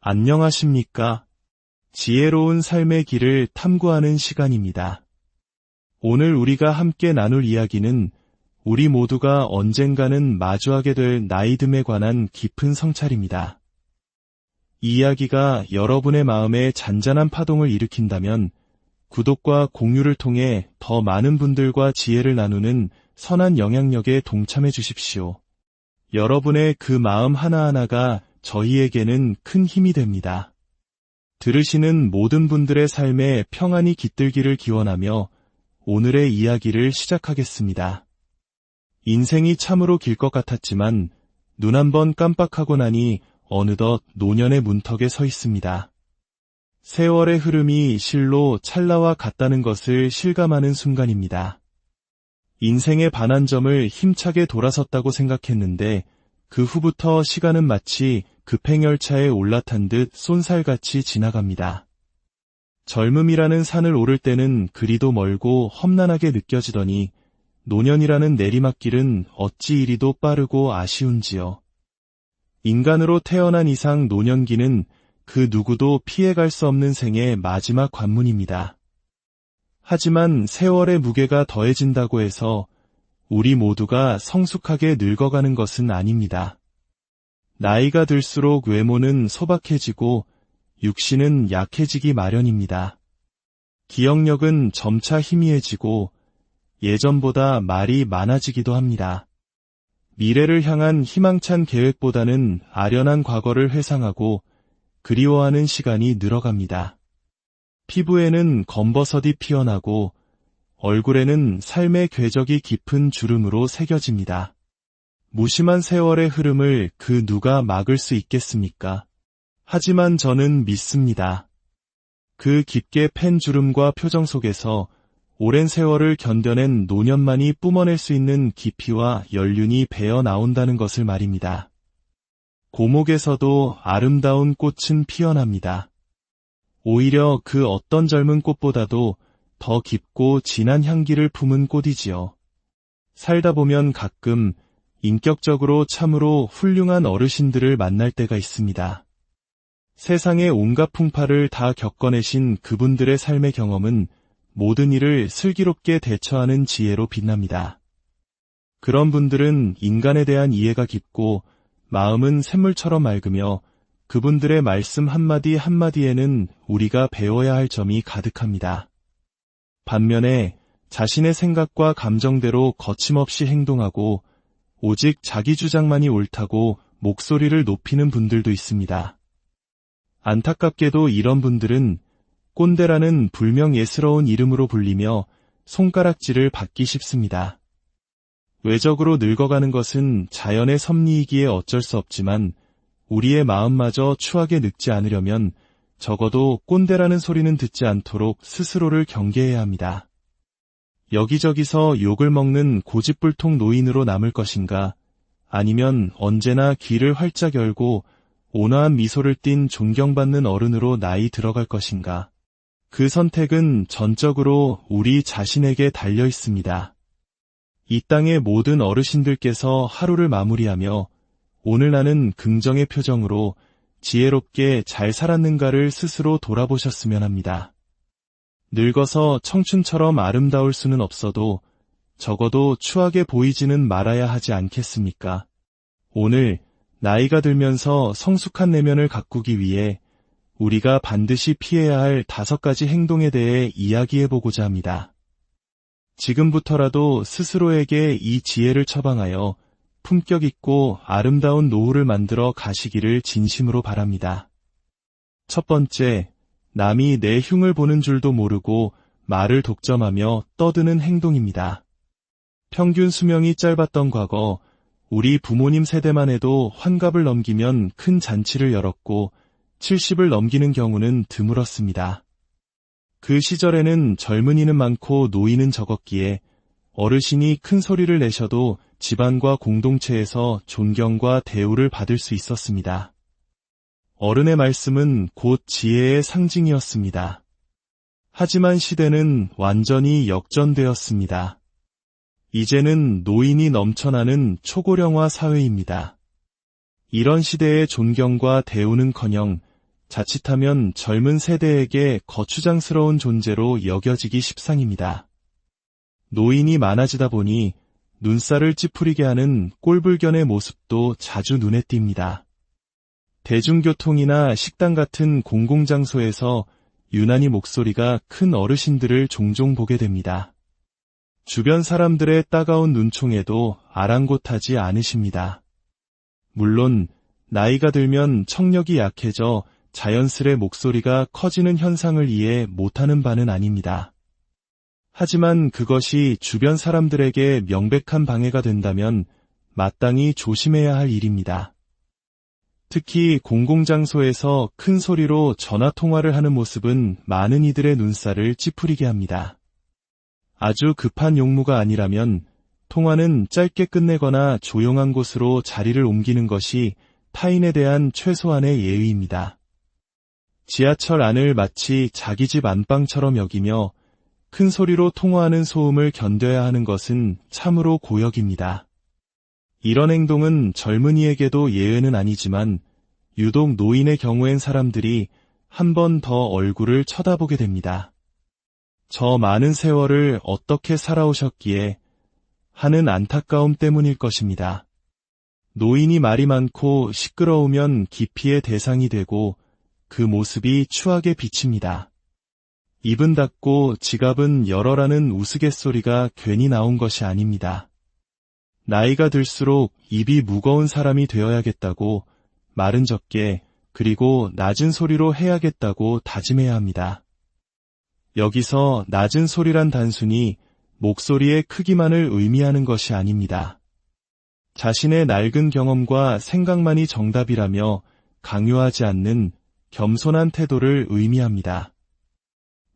안녕하십니까? 지혜로운 삶의 길을 탐구하는 시간입니다. 오늘 우리가 함께 나눌 이야기는 우리 모두가 언젠가는 마주하게 될 나이듦에 관한 깊은 성찰입니다. 이 이야기가 여러분의 마음에 잔잔한 파동을 일으킨다면 구독과 공유를 통해 더 많은 분들과 지혜를 나누는 선한 영향력에 동참해 주십시오. 여러분의 그 마음 하나하나가 저희에게는 큰 힘이 됩니다. 들으시는 모든 분들의 삶에 평안이 깃들기를 기원하며 오늘의 이야기를 시작하겠습니다. 인생이 참으로 길 것 같았지만 눈 한번 깜빡하고 나니 어느덧 노년의 문턱에 서 있습니다. 세월의 흐름이 실로 찰나와 같다는 것을 실감하는 순간입니다. 인생의 반환점을 힘차게 돌아섰다고 생각했는데 그 후부터 시간은 마치 급행열차에 올라탄 듯 쏜살같이 지나갑니다. 젊음이라는 산을 오를 때는 그리도 멀고 험난하게 느껴지더니 노년이라는 내리막길은 어찌 이리도 빠르고 아쉬운지요. 인간으로 태어난 이상 노년기는 그 누구도 피해갈 수 없는 생의 마지막 관문입니다. 하지만 세월의 무게가 더해진다고 해서 우리 모두가 성숙하게 늙어가는 것은 아닙니다. 나이가 들수록 외모는 소박해지고 육신은 약해지기 마련입니다. 기억력은 점차 희미해지고 예전보다 말이 많아지기도 합니다. 미래를 향한 희망찬 계획보다는 아련한 과거를 회상하고 그리워하는 시간이 늘어갑니다. 피부에는 검버섯이 피어나고 얼굴에는 삶의 궤적이 깊은 주름으로 새겨집니다. 무심한 세월의 흐름을 그 누가 막을 수 있겠습니까? 하지만 저는 믿습니다. 그 깊게 팬 주름과 표정 속에서 오랜 세월을 견뎌낸 노년만이 뿜어낼 수 있는 깊이와 연륜이 배어 나온다는 것을 말입니다. 고목에서도 아름다운 꽃은 피어납니다. 오히려 그 어떤 젊은 꽃보다도 더 깊고 진한 향기를 품은 꽃이지요. 살다 보면 가끔 인격적으로 참으로 훌륭한 어르신들을 만날 때가 있습니다. 세상의 온갖 풍파를 다 겪어내신 그분들의 삶의 경험은 모든 일을 슬기롭게 대처하는 지혜로 빛납니다. 그런 분들은 인간에 대한 이해가 깊고 마음은 샘물처럼 맑으며 그분들의 말씀 한마디 한마디에는 우리가 배워야 할 점이 가득합니다. 반면에 자신의 생각과 감정대로 거침없이 행동하고 오직 자기 주장만이 옳다고 목소리를 높이는 분들도 있습니다. 안타깝게도 이런 분들은 꼰대라는 불명예스러운 이름으로 불리며 손가락질을 받기 쉽습니다. 외적으로 늙어가는 것은 자연의 섭리이기에 어쩔 수 없지만 우리의 마음마저 추하게 늙지 않으려면 적어도 꼰대라는 소리는 듣지 않도록 스스로를 경계해야 합니다. 여기저기서 욕을 먹는 고집불통 노인으로 남을 것인가, 아니면 언제나 귀를 활짝 열고 온화한 미소를 띤 존경받는 어른으로 나이 들어갈 것인가. 그 선택은 전적으로 우리 자신에게 달려 있습니다. 이 땅의 모든 어르신들께서 하루를 마무리하며 오늘 나는 긍정의 표정으로 지혜롭게 잘 살았는가를 스스로 돌아보셨으면 합니다. 늙어서 청춘처럼 아름다울 수는 없어도 적어도 추하게 보이지는 말아야 하지 않겠습니까? 오늘 나이가 들면서 성숙한 내면을 가꾸기 위해 우리가 반드시 피해야 할 5가지 행동에 대해 이야기해보고자 합니다. 지금부터라도 스스로에게 이 지혜를 처방하여 품격 있고 아름다운 노후를 만들어 가시기를 진심으로 바랍니다. 첫 번째, 남이 내 흉을 보는 줄도 모르고 말을 독점하며 떠드는 행동입니다. 평균 수명이 짧았던 과거, 우리 부모님 세대만 해도 환갑을 넘기면 큰 잔치를 열었고 70을 넘기는 경우는 드물었습니다. 그 시절에는 젊은이는 많고 노인은 적었기에 어르신이 큰 소리를 내셔도 집안과 공동체에서 존경과 대우를 받을 수 있었습니다. 어른의 말씀은 곧 지혜의 상징이었습니다. 하지만 시대는 완전히 역전되었습니다. 이제는 노인이 넘쳐나는 초고령화 사회입니다. 이런 시대의 존경과 대우는커녕 자칫하면 젊은 세대에게 거추장스러운 존재로 여겨지기 십상입니다. 노인이 많아지다 보니 눈살을 찌푸리게 하는 꼴불견의 모습도 자주 눈에 띕니다. 대중교통이나 식당 같은 공공장소에서 유난히 목소리가 큰 어르신들을 종종 보게 됩니다. 주변 사람들의 따가운 눈총에도 아랑곳하지 않으십니다. 물론 나이가 들면 청력이 약해져 자연스레 목소리가 커지는 현상을 이해 못하는 바는 아닙니다. 하지만 그것이 주변 사람들에게 명백한 방해가 된다면 마땅히 조심해야 할 일입니다. 특히 공공장소에서 큰 소리로 전화통화를 하는 모습은 많은 이들의 눈살을 찌푸리게 합니다. 아주 급한 용무가 아니라면 통화는 짧게 끝내거나 조용한 곳으로 자리를 옮기는 것이 타인에 대한 최소한의 예의입니다. 지하철 안을 마치 자기 집 안방처럼 여기며 큰 소리로 통화하는 소음을 견뎌야 하는 것은 참으로 고역입니다. 이런 행동은 젊은이에게도 예외는 아니지만 유독 노인의 경우엔 사람들이 한 번 더 얼굴을 쳐다보게 됩니다. 저 많은 세월을 어떻게 살아오셨기에 하는 안타까움 때문일 것입니다. 노인이 말이 많고 시끄러우면 기피의 대상이 되고 그 모습이 추하게 비칩니다. 입은 닫고 지갑은 열어라는 우스갯소리가 괜히 나온 것이 아닙니다. 나이가 들수록 입이 무거운 사람이 되어야겠다고 말은 적게 그리고 낮은 소리로 해야겠다고 다짐해야 합니다. 여기서 낮은 소리란 단순히 목소리의 크기만을 의미하는 것이 아닙니다. 자신의 낡은 경험과 생각만이 정답이라며 강요하지 않는 겸손한 태도를 의미합니다.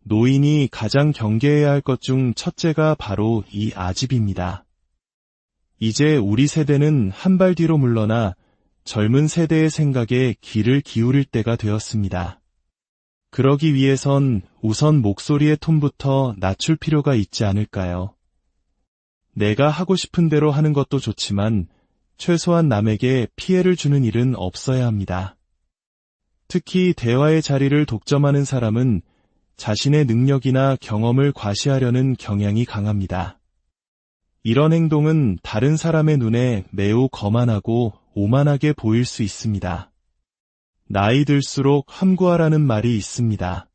노인이 가장 경계해야 할 것 중 첫째가 바로 이 아집입니다. 이제 우리 세대는 한 발 뒤로 물러나 젊은 세대의 생각에 귀를 기울일 때가 되었습니다. 그러기 위해선 우선 목소리의 톤부터 낮출 필요가 있지 않을까요? 내가 하고 싶은 대로 하는 것도 좋지만 최소한 남에게 피해를 주는 일은 없어야 합니다. 특히 대화의 자리를 독점하는 사람은 자신의 능력이나 경험을 과시하려는 경향이 강합니다. 이런 행동은 다른 사람의 눈에 매우 거만하고 오만하게 보일 수 있습니다. 나이 들수록 함구하라는 말이 있습니다.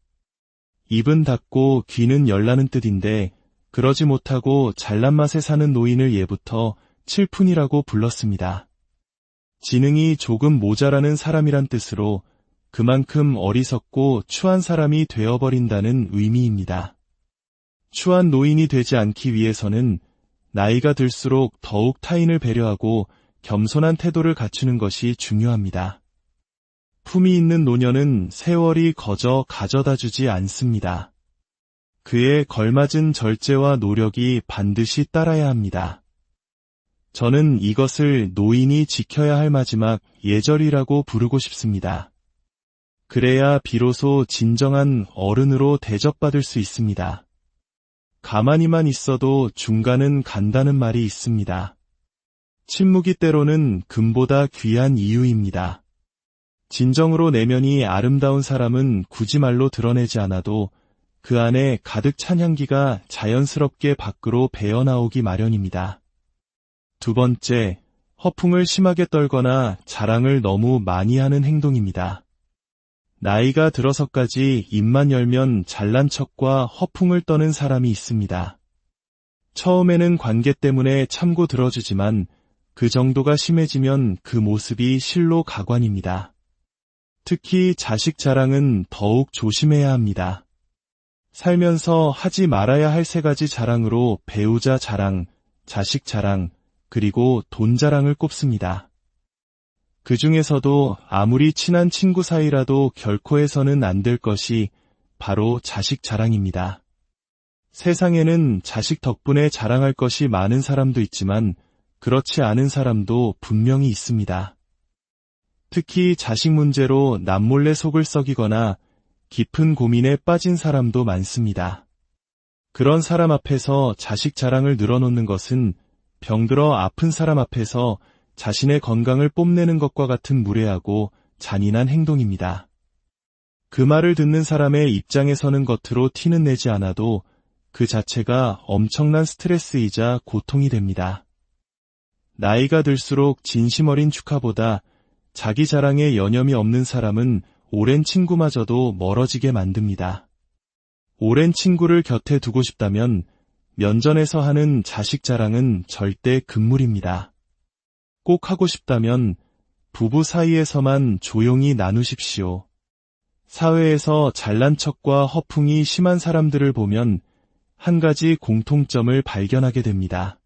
입은 닫고 귀는 열라는 뜻인데 그러지 못하고 잘난 맛에 사는 노인을 예부터 칠푼이라고 불렀습니다. 지능이 조금 모자라는 사람이란 뜻으로 그만큼 어리석고 추한 사람이 되어버린다는 의미입니다. 추한 노인이 되지 않기 위해서는 나이가 들수록 더욱 타인을 배려하고 겸손한 태도를 갖추는 것이 중요합니다. 품이 있는 노년은 세월이 거저 가져다 주지 않습니다. 그에 걸맞은 절제와 노력이 반드시 따라야 합니다. 저는 이것을 노인이 지켜야 할 마지막 예절이라고 부르고 싶습니다. 그래야 비로소 진정한 어른으로 대접받을 수 있습니다. 가만히만 있어도 중간은 간다는 말이 있습니다. 침묵이 때로는 금보다 귀한 이유입니다. 진정으로 내면이 아름다운 사람은 굳이 말로 드러내지 않아도 그 안에 가득 찬 향기가 자연스럽게 밖으로 배어나오기 마련입니다. 두 번째, 허풍을 심하게 떨거나 자랑을 너무 많이 하는 행동입니다. 나이가 들어서까지 입만 열면 잘난 척과 허풍을 떠는 사람이 있습니다. 처음에는 관계 때문에 참고 들어주지만 그 정도가 심해지면 그 모습이 실로 가관입니다. 특히 자식 자랑은 더욱 조심해야 합니다. 살면서 하지 말아야 할 세 가지 자랑으로 배우자 자랑, 자식 자랑, 그리고 돈 자랑을 꼽습니다. 그 중에서도 아무리 친한 친구 사이라도 결코 해서는 안 될 것이 바로 자식 자랑입니다. 세상에는 자식 덕분에 자랑할 것이 많은 사람도 있지만 그렇지 않은 사람도 분명히 있습니다. 특히 자식 문제로 남몰래 속을 썩이거나 깊은 고민에 빠진 사람도 많습니다. 그런 사람 앞에서 자식 자랑을 늘어놓는 것은 병들어 아픈 사람 앞에서 자신의 건강을 뽐내는 것과 같은 무례하고 잔인한 행동입니다. 그 말을 듣는 사람의 입장에서는 겉으로 티는 내지 않아도 그 자체가 엄청난 스트레스이자 고통이 됩니다. 나이가 들수록 진심 어린 축하보다 자기 자랑에 여념이 없는 사람은 오랜 친구마저도 멀어지게 만듭니다. 오랜 친구를 곁에 두고 싶다면 면전에서 하는 자식 자랑은 절대 금물입니다. 꼭 하고 싶다면 부부 사이에서만 조용히 나누십시오. 사회에서 잘난 척과 허풍이 심한 사람들을 보면 한 가지 공통점을 발견하게 됩니다.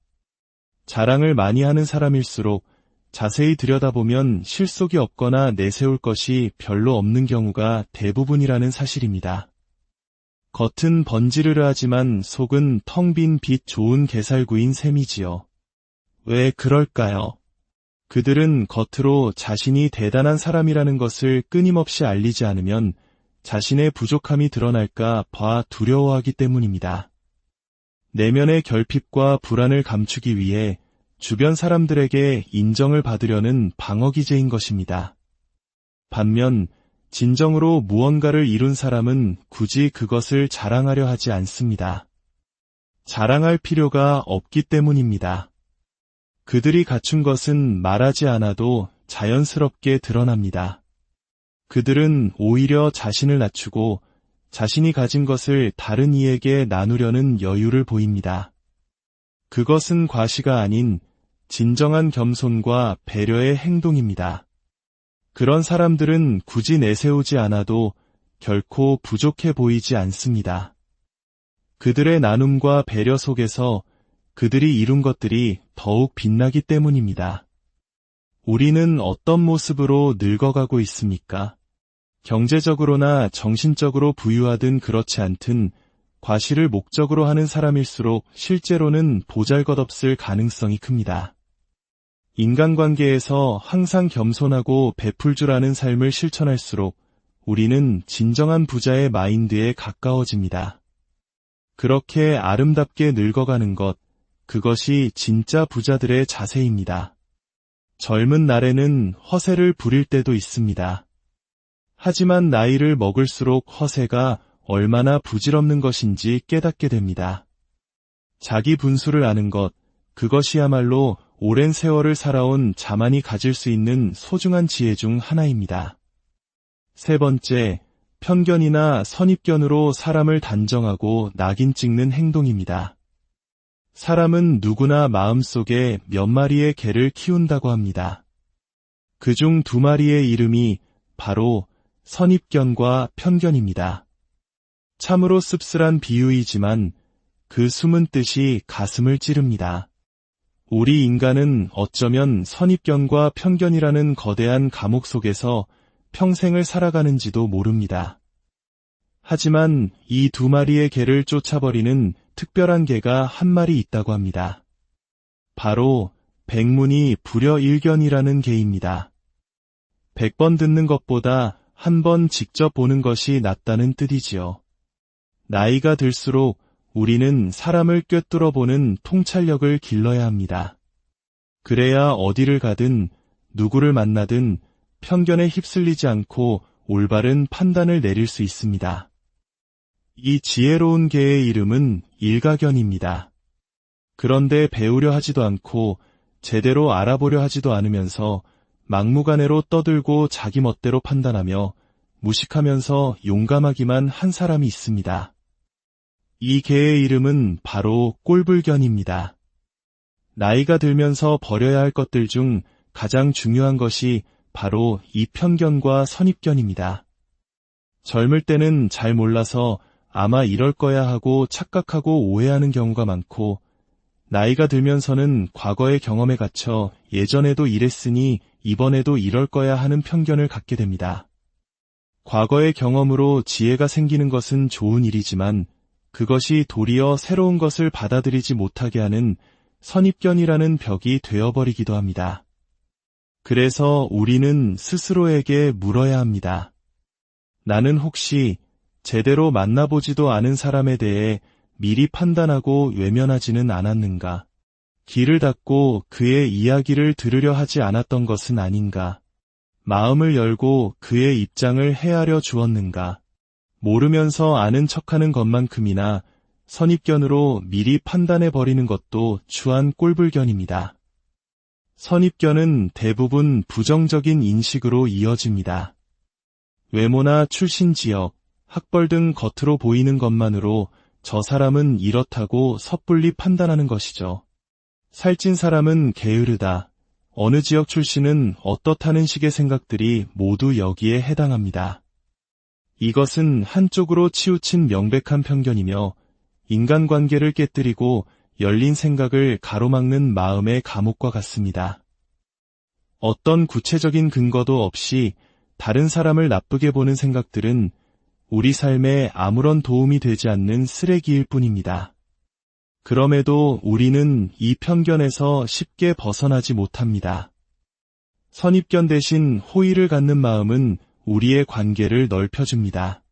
자랑을 많이 하는 사람일수록 자세히 들여다보면 실속이 없거나 내세울 것이 별로 없는 경우가 대부분이라는 사실입니다. 겉은 번지르르하지만 속은 텅 빈 빛 좋은 개살구인 셈이지요. 왜 그럴까요? 그들은 겉으로 자신이 대단한 사람이라는 것을 끊임없이 알리지 않으면 자신의 부족함이 드러날까 봐 두려워하기 때문입니다. 내면의 결핍과 불안을 감추기 위해 주변 사람들에게 인정을 받으려는 방어기제인 것입니다. 반면 진정으로 무언가를 이룬 사람은 굳이 그것을 자랑하려 하지 않습니다. 자랑할 필요가 없기 때문입니다. 그들이 갖춘 것은 말하지 않아도 자연스럽게 드러납니다. 그들은 오히려 자신을 낮추고 자신이 가진 것을 다른 이에게 나누려는 여유를 보입니다. 그것은 과시가 아닌 진정한 겸손과 배려의 행동입니다. 그런 사람들은 굳이 내세우지 않아도 결코 부족해 보이지 않습니다. 그들의 나눔과 배려 속에서 그들이 이룬 것들이 더욱 빛나기 때문입니다. 우리는 어떤 모습으로 늙어가고 있습니까? 경제적으로나 정신적으로 부유하든 그렇지 않든 과시를 목적으로 하는 사람일수록 실제로는 보잘것없을 가능성이 큽니다. 인간관계에서 항상 겸손하고 베풀 줄 아는 삶을 실천할수록 우리는 진정한 부자의 마인드에 가까워집니다. 그렇게 아름답게 늙어가는 것, 그것이 진짜 부자들의 자세입니다. 젊은 날에는 허세를 부릴 때도 있습니다. 하지만 나이를 먹을수록 허세가 얼마나 부질없는 것인지 깨닫게 됩니다. 자기 분수를 아는 것, 그것이야말로 오랜 세월을 살아온 자만이 가질 수 있는 소중한 지혜 중 하나입니다. 세 번째, 편견이나 선입견으로 사람을 단정하고 낙인 찍는 행동입니다. 사람은 누구나 마음속에 몇 마리의 개를 키운다고 합니다. 그중 2마리의 이름이 바로 선입견과 편견입니다. 참으로 씁쓸한 비유이지만 그 숨은 뜻이 가슴을 찌릅니다. 우리 인간은 어쩌면 선입견과 편견이라는 거대한 감옥 속에서 평생을 살아가는지도 모릅니다. 하지만 이 2마리의 개를 쫓아버리는 특별한 개가 1마리 있다고 합니다. 바로 백문이 불여일견이라는 개입니다. 100번 듣는 것보다 1번 직접 보는 것이 낫다는 뜻이지요. 나이가 들수록 우리는 사람을 꿰뚫어 보는 통찰력을 길러야 합니다. 그래야 어디를 가든 누구를 만나든 편견에 휩쓸리지 않고 올바른 판단을 내릴 수 있습니다. 이 지혜로운 개의 이름은 일가견입니다. 그런데 배우려 하지도 않고 제대로 알아보려 하지도 않으면서 막무가내로 떠들고 자기 멋대로 판단하며 무식하면서 용감하기만 한 사람이 있습니다. 이 개의 이름은 바로 꼴불견입니다. 나이가 들면서 버려야 할 것들 중 가장 중요한 것이 바로 이 편견과 선입견입니다. 젊을 때는 잘 몰라서 아마 이럴 거야 하고 착각하고 오해하는 경우가 많고, 나이가 들면서는 과거의 경험에 갇혀 예전에도 이랬으니 이번에도 이럴 거야 하는 편견을 갖게 됩니다. 과거의 경험으로 지혜가 생기는 것은 좋은 일이지만 그것이 도리어 새로운 것을 받아들이지 못하게 하는 선입견이라는 벽이 되어버리기도 합니다. 그래서 우리는 스스로에게 물어야 합니다. 나는 혹시 제대로 만나보지도 않은 사람에 대해 미리 판단하고 외면하지는 않았는가? 길을 닫고 그의 이야기를 들으려 하지 않았던 것은 아닌가? 마음을 열고 그의 입장을 헤아려 주었는가. 모르면서 아는 척하는 것만큼이나 선입견으로 미리 판단해버리는 것도 추한 꼴불견입니다. 선입견은 대부분 부정적인 인식으로 이어집니다. 외모나 출신 지역, 학벌 등 겉으로 보이는 것만으로 저 사람은 이렇다고 섣불리 판단하는 것이죠. 살찐 사람은 게으르다, 어느 지역 출신은 어떻다는 식의 생각들이 모두 여기에 해당합니다. 이것은 한쪽으로 치우친 명백한 편견이며 인간관계를 깨뜨리고 열린 생각을 가로막는 마음의 감옥과 같습니다. 어떤 구체적인 근거도 없이 다른 사람을 나쁘게 보는 생각들은 우리 삶에 아무런 도움이 되지 않는 쓰레기일 뿐입니다. 그럼에도 우리는 이 편견에서 쉽게 벗어나지 못합니다. 선입견 대신 호의를 갖는 마음은 우리의 관계를 넓혀줍니다.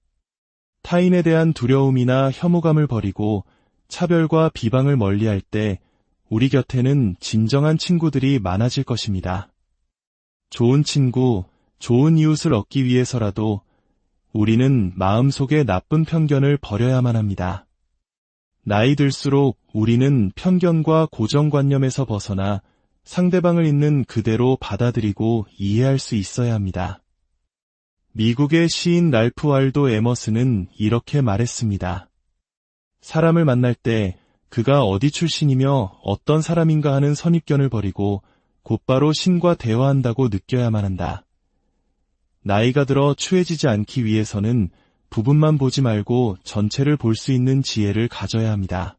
타인에 대한 두려움이나 혐오감을 버리고 차별과 비방을 멀리할 때 우리 곁에는 진정한 친구들이 많아질 것입니다. 좋은 친구, 좋은 이웃을 얻기 위해서라도 우리는 마음속의 나쁜 편견을 버려야만 합니다. 나이 들수록 우리는 편견과 고정관념에서 벗어나 상대방을 있는 그대로 받아들이고 이해할 수 있어야 합니다. 미국의 시인 랄프 waldo 에머슨은 이렇게 말했습니다. 사람을 만날 때 그가 어디 출신이며 어떤 사람인가 하는 선입견을 버리고 곧바로 신과 대화한다고 느껴야만 한다. 나이가 들어 추해지지 않기 위해서는 부분만 보지 말고 전체를 볼 수 있는 지혜를 가져야 합니다.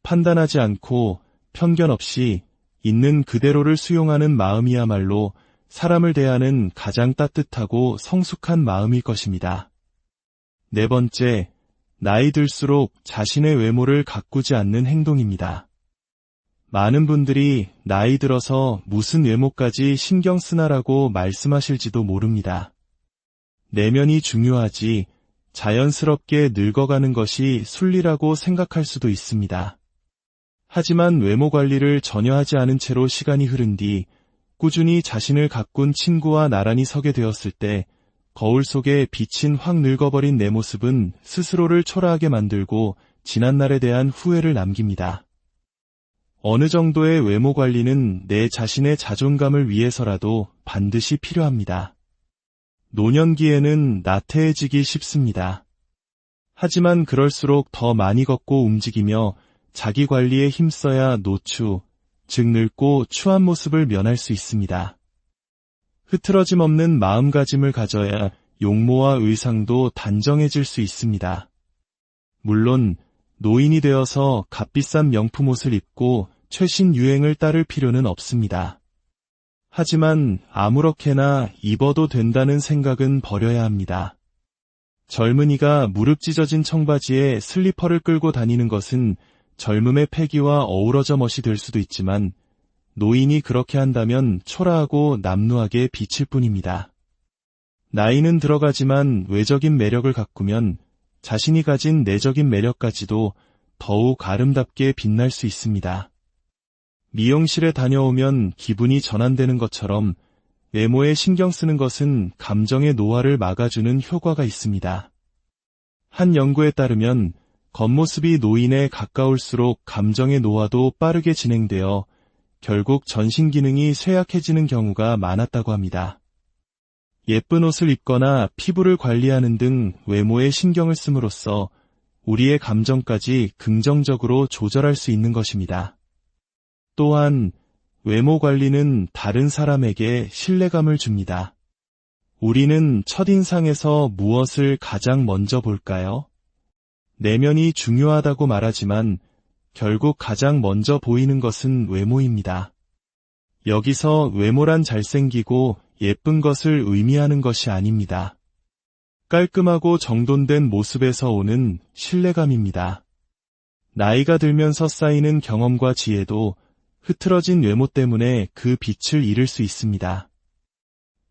판단하지 않고 편견 없이 있는 그대로를 수용하는 마음이야말로 사람을 대하는 가장 따뜻하고 성숙한 마음일 것입니다. 네 번째, 나이 들수록 자신의 외모를 가꾸지 않는 행동입니다. 많은 분들이 나이 들어서 무슨 외모까지 신경 쓰나라고 말씀하실지도 모릅니다. 내면이 중요하지 자연스럽게 늙어가는 것이 순리라고 생각할 수도 있습니다. 하지만 외모 관리를 전혀 하지 않은 채로 시간이 흐른 뒤 꾸준히 자신을 가꾼 친구와 나란히 서게 되었을 때 거울 속에 비친 확 늙어버린 내 모습은 스스로를 초라하게 만들고 지난날에 대한 후회를 남깁니다. 어느 정도의 외모 관리는 내 자신의 자존감을 위해서라도 반드시 필요합니다. 노년기에는 나태해지기 쉽습니다. 하지만 그럴수록 더 많이 걷고 움직이며 자기 관리에 힘써야 노추, 즉 늙고 추한 모습을 면할 수 있습니다. 흐트러짐 없는 마음가짐을 가져야 용모와 의상도 단정해질 수 있습니다. 물론 노인이 되어서 값비싼 명품 옷을 입고 최신 유행을 따를 필요는 없습니다. 하지만 아무렇게나 입어도 된다는 생각은 버려야 합니다. 젊은이가 무릎 찢어진 청바지에 슬리퍼를 끌고 다니는 것은 젊음의 패기와 어우러져 멋이 될 수도 있지만 노인이 그렇게 한다면 초라하고 남루하게 비칠 뿐입니다. 나이는 들어가지만 외적인 매력을 가꾸면 자신이 가진 내적인 매력까지도 더욱 아름답게 빛날 수 있습니다. 미용실에 다녀오면 기분이 전환되는 것처럼 외모에 신경 쓰는 것은 감정의 노화를 막아주는 효과가 있습니다. 한 연구에 따르면 겉모습이 노인에 가까울수록 감정의 노화도 빠르게 진행되어 결국 전신 기능이 쇠약해지는 경우가 많았다고 합니다. 예쁜 옷을 입거나 피부를 관리하는 등 외모에 신경을 씀으로써 우리의 감정까지 긍정적으로 조절할 수 있는 것입니다. 또한 외모 관리는 다른 사람에게 신뢰감을 줍니다. 우리는 첫인상에서 무엇을 가장 먼저 볼까요? 내면이 중요하다고 말하지만 결국 가장 먼저 보이는 것은 외모입니다. 여기서 외모란 잘생기고 예쁜 것을 의미하는 것이 아닙니다. 깔끔하고 정돈된 모습에서 오는 신뢰감입니다. 나이가 들면서 쌓이는 경험과 지혜도 흐트러진 외모 때문에 그 빛을 잃을 수 있습니다.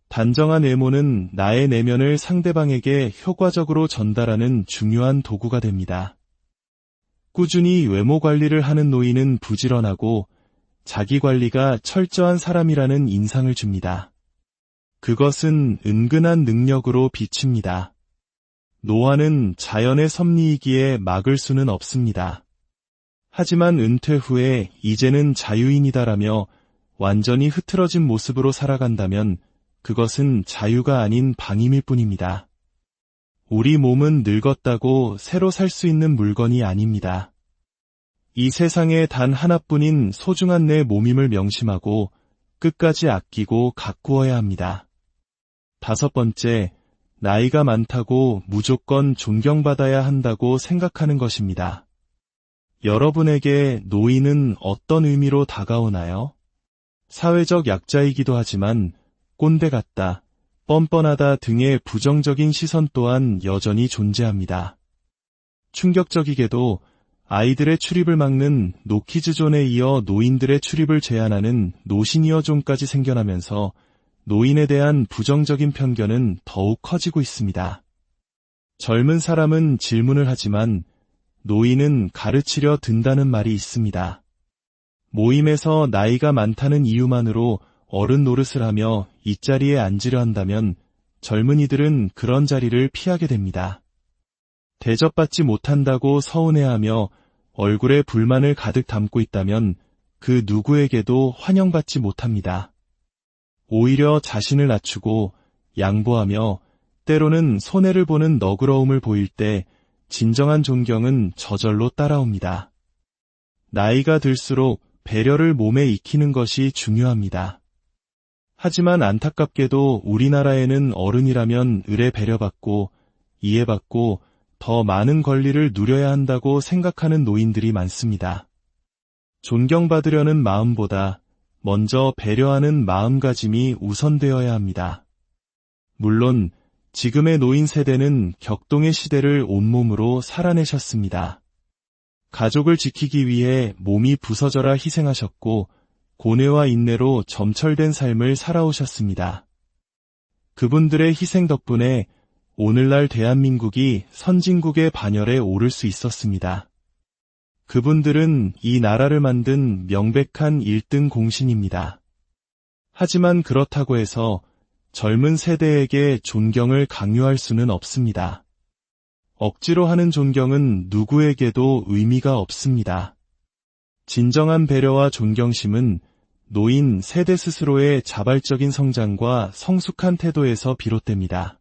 단정한 외모는 나의 내면을 상대방에게 효과적으로 전달하는 중요한 도구가 됩니다. 꾸준히 외모 관리를 하는 노인은 부지런하고 자기 관리가 철저한 사람이라는 인상을 줍니다. 그것은 은근한 능력으로 비칩니다. 노화는 자연의 섭리이기에 막을 수는 없습니다. 하지만 은퇴 후에 이제는 자유인이다라며 완전히 흐트러진 모습으로 살아간다면 그것은 자유가 아닌 방임일 뿐입니다. 우리 몸은 늙었다고 새로 살 수 있는 물건이 아닙니다. 이 세상에 단 하나뿐인 소중한 내 몸임을 명심하고 끝까지 아끼고 가꾸어야 합니다. 5번째, 나이가 많다고 무조건 존경받아야 한다고 생각하는 것입니다. 여러분에게 노인은 어떤 의미로 다가오나요? 사회적 약자이기도 하지만 꼰대 같다, 뻔뻔하다 등의 부정적인 시선 또한 여전히 존재합니다. 충격적이게도 아이들의 출입을 막는 노키즈존에 이어 노인들의 출입을 제한하는 노시니어존까지 생겨나면서 노인에 대한 부정적인 편견은 더욱 커지고 있습니다. 젊은 사람은 질문을 하지만 노인은 가르치려 든다는 말이 있습니다. 모임에서 나이가 많다는 이유만으로 어른 노릇을 하며 이 자리에 앉으려 한다면 젊은이들은 그런 자리를 피하게 됩니다. 대접받지 못한다고 서운해하며 얼굴에 불만을 가득 담고 있다면 그 누구에게도 환영받지 못합니다. 오히려 자신을 낮추고 양보하며 때로는 손해를 보는 너그러움을 보일 때 진정한 존경은 저절로 따라옵니다. 나이가 들수록 배려를 몸에 익히는 것이 중요합니다. 하지만 안타깝게도 우리나라에는 어른이라면 을에 배려받고 이해받고 더 많은 권리를 누려야 한다고 생각하는 노인들이 많습니다. 존경받으려는 마음보다 먼저 배려하는 마음가짐이 우선되어야 합니다. 물론 지금의 노인 세대는 격동의 시대를 온몸으로 살아내셨습니다. 가족을 지키기 위해 몸이 부서져라 희생하셨고 고뇌와 인내로 점철된 삶을 살아오셨습니다. 그분들의 희생 덕분에 오늘날 대한민국이 선진국의 반열에 오를 수 있었습니다. 그분들은 이 나라를 만든 명백한 1등 공신입니다. 하지만 그렇다고 해서 젊은 세대에게 존경을 강요할 수는 없습니다. 억지로 하는 존경은 누구에게도 의미가 없습니다. 진정한 배려와 존경심은 노인 세대 스스로의 자발적인 성장과 성숙한 태도에서 비롯됩니다.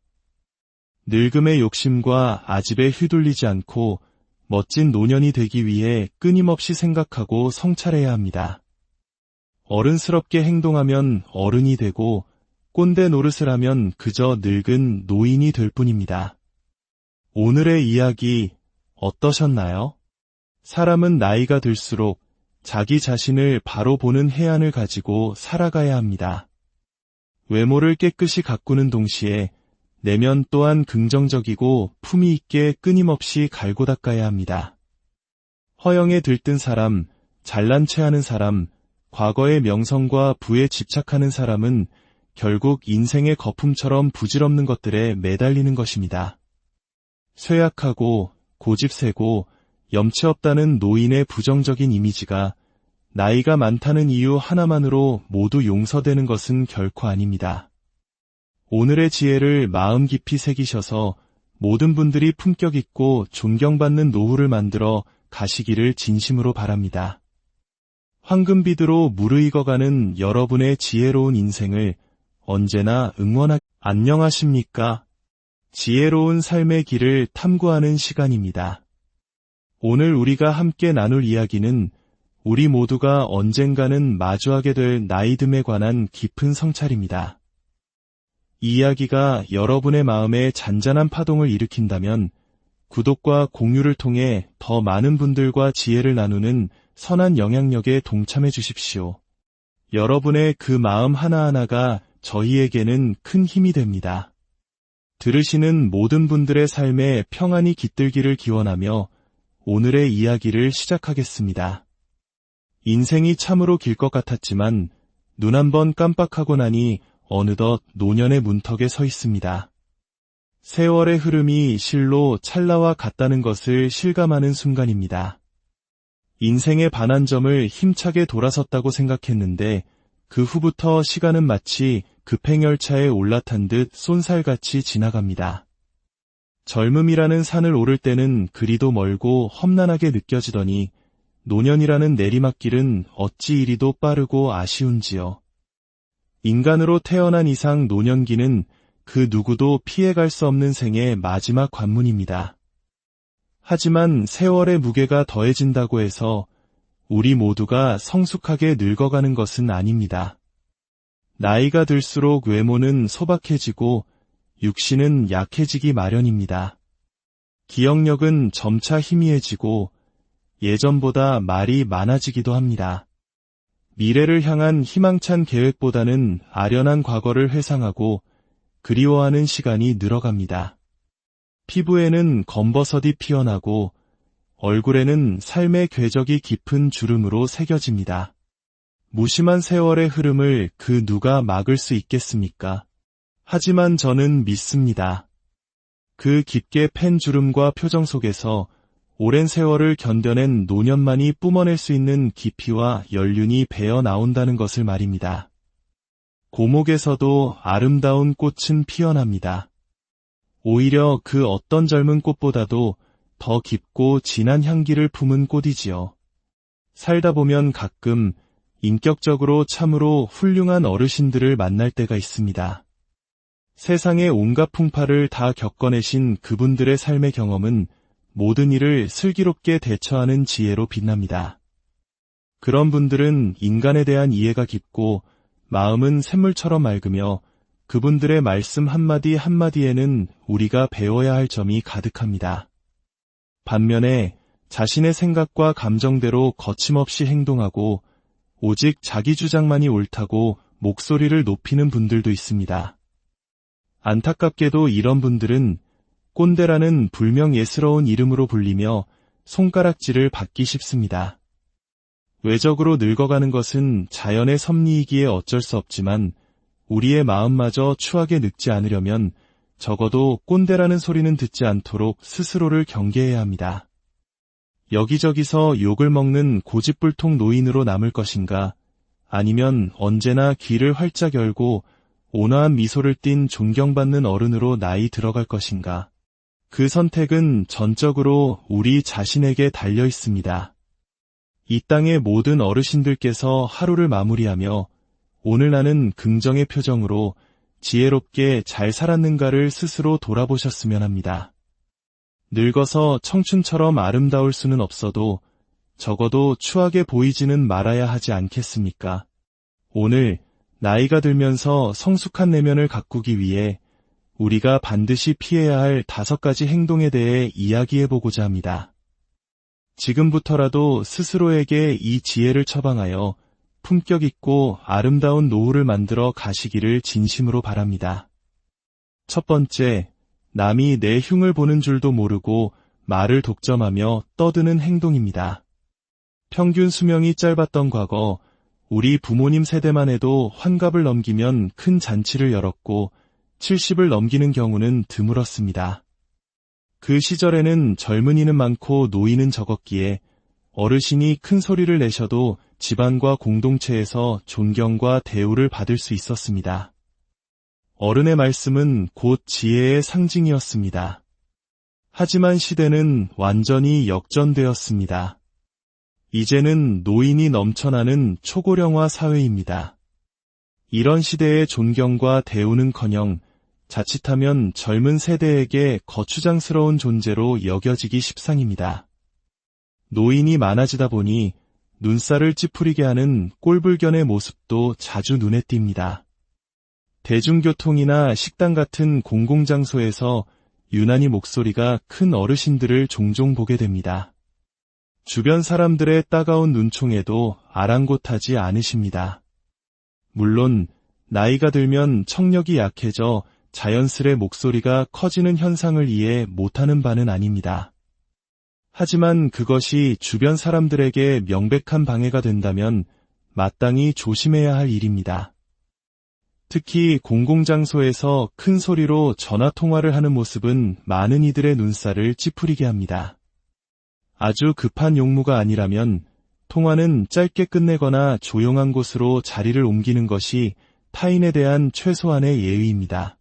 늙음의 욕심과 아집에 휘둘리지 않고 멋진 노년이 되기 위해 끊임없이 생각하고 성찰해야 합니다. 어른스럽게 행동하면 어른이 되고 꼰대 노릇을 하면 그저 늙은 노인이 될 뿐입니다. 오늘의 이야기 어떠셨나요? 사람은 나이가 들수록 자기 자신을 바로 보는 해안을 가지고 살아가야 합니다. 외모를 깨끗이 가꾸는 동시에 내면 또한 긍정적이고 품위 있게 끊임없이 갈고 닦아야 합니다. 허영에 들뜬 사람, 잘난 체하는 사람, 과거의 명성과 부에 집착하는 사람은 결국 인생의 거품처럼 부질없는 것들에 매달리는 것입니다. 쇠약하고 고집세고 염치 없다는 노인의 부정적인 이미지가 나이가 많다는 이유 하나만으로 모두 용서되는 것은 결코 아닙니다. 오늘의 지혜를 마음 깊이 새기셔서 모든 분들이 품격 있고 존경받는 노후를 만들어 가시기를 진심으로 바랍니다. 황금비두로 무르익어가는 여러분의 지혜로운 인생을 언제나 안녕하십니까? 지혜로운 삶의 길을 탐구하는 시간입니다. 오늘 우리가 함께 나눌 이야기는 우리 모두가 언젠가는 마주하게 될 나이듦에 관한 깊은 성찰입니다. 이 이야기가 여러분의 마음에 잔잔한 파동을 일으킨다면 구독과 공유를 통해 더 많은 분들과 지혜를 나누는 선한 영향력에 동참해 주십시오. 여러분의 그 마음 하나하나가 저희에게는 큰 힘이 됩니다. 들으시는 모든 분들의 삶에 평안이 깃들기를 기원하며 오늘의 이야기를 시작하겠습니다. 인생이 참으로 길 것 같았지만 눈 한번 깜빡하고 나니 어느덧 노년의 문턱에 서 있습니다. 세월의 흐름이 실로 찰나와 같다는 것을 실감하는 순간입니다. 인생의 반환점을 힘차게 돌아섰다고 생각했는데 그 후부터 시간은 마치 급행열차에 올라탄 듯 쏜살같이 지나갑니다. 젊음이라는 산을 오를 때는 그리도 멀고 험난하게 느껴지더니 노년이라는 내리막길은 어찌 이리도 빠르고 아쉬운지요. 인간으로 태어난 이상 노년기는 그 누구도 피해갈 수 없는 생의 마지막 관문입니다. 하지만 세월의 무게가 더해진다고 해서 우리 모두가 성숙하게 늙어가는 것은 아닙니다. 나이가 들수록 외모는 소박해지고 육신은 약해지기 마련입니다. 기억력은 점차 희미해지고 예전보다 말이 많아지기도 합니다. 미래를 향한 희망찬 계획보다는 아련한 과거를 회상하고 그리워하는 시간이 늘어갑니다. 피부에는 검버섯이 피어나고 얼굴에는 삶의 궤적이 깊은 주름으로 새겨집니다. 무심한 세월의 흐름을 그 누가 막을 수 있겠습니까? 하지만 저는 믿습니다. 그 깊게 팬 주름과 표정 속에서 오랜 세월을 견뎌낸 노년만이 뿜어낼 수 있는 깊이와 연륜이 배어 나온다는 것을 말입니다. 고목에서도 아름다운 꽃은 피어납니다. 오히려 그 어떤 젊은 꽃보다도 더 깊고 진한 향기를 품은 꽃이지요. 살다 보면 가끔 인격적으로 참으로 훌륭한 어르신들을 만날 때가 있습니다. 세상의 온갖 풍파를 다 겪어내신 그분들의 삶의 경험은 모든 일을 슬기롭게 대처하는 지혜로 빛납니다. 그런 분들은 인간에 대한 이해가 깊고 마음은 샘물처럼 맑으며 그분들의 말씀 한마디 한마디에는 우리가 배워야 할 점이 가득합니다. 반면에 자신의 생각과 감정대로 거침없이 행동하고 오직 자기 주장만이 옳다고 목소리를 높이는 분들도 있습니다. 안타깝게도 이런 분들은 꼰대라는 불명 예스러운 이름으로 불리며 손가락질을 받기 쉽습니다. 외적으로 늙어가는 것은 자연의 섭리이기에 어쩔 수 없지만 우리의 마음마저 추하게 늙지 않으려면 적어도 꼰대라는 소리는 듣지 않도록 스스로를 경계해야 합니다. 여기저기서 욕을 먹는 고집불통 노인으로 남을 것인가, 아니면 언제나 귀를 활짝 열고 온화한 미소를 띤 존경받는 어른으로 나이 들어갈 것인가. 그 선택은 전적으로 우리 자신에게 달려 있습니다. 이 땅의 모든 어르신들께서 하루를 마무리하며 오늘 나는 긍정의 표정으로 지혜롭게 잘 살았는가를 스스로 돌아보셨으면 합니다. 늙어서 청춘처럼 아름다울 수는 없어도 적어도 추하게 보이지는 말아야 하지 않겠습니까? 오늘 나이가 들면서 성숙한 내면을 가꾸기 위해 우리가 반드시 피해야 할 5가지 행동에 대해 이야기해보고자 합니다. 지금부터라도 스스로에게 이 지혜를 처방하여 품격 있고 아름다운 노후를 만들어 가시기를 진심으로 바랍니다. 첫 번째, 남이 내 흉을 보는 줄도 모르고 말을 독점하며 떠드는 행동입니다. 평균 수명이 짧았던 과거, 우리 부모님 세대만 해도 환갑을 넘기면 큰 잔치를 열었고 70을 넘기는 경우는 드물었습니다. 그 시절에는 젊은이는 많고 노인은 적었기에 어르신이 큰 소리를 내셔도 집안과 공동체에서 존경과 대우를 받을 수 있었습니다. 어른의 말씀은 곧 지혜의 상징이었습니다. 하지만 시대는 완전히 역전되었습니다. 이제는 노인이 넘쳐나는 초고령화 사회입니다. 이런 시대의 존경과 대우는커녕 자칫하면 젊은 세대에게 거추장스러운 존재로 여겨지기 십상입니다. 노인이 많아지다 보니 눈살을 찌푸리게 하는 꼴불견의 모습도 자주 눈에 띕니다. 대중교통이나 식당 같은 공공장소에서 유난히 목소리가 큰 어르신들을 종종 보게 됩니다. 주변 사람들의 따가운 눈총에도 아랑곳하지 않으십니다. 물론 나이가 들면 청력이 약해져 자연스레 목소리가 커지는 현상을 이해 못하는 바는 아닙니다. 하지만 그것이 주변 사람들에게 명백한 방해가 된다면 마땅히 조심해야 할 일입니다. 특히 공공장소에서 큰 소리로 전화통화를 하는 모습은 많은 이들의 눈살을 찌푸리게 합니다. 아주 급한 용무가 아니라면 통화는 짧게 끝내거나 조용한 곳으로 자리를 옮기는 것이 타인에 대한 최소한의 예의입니다.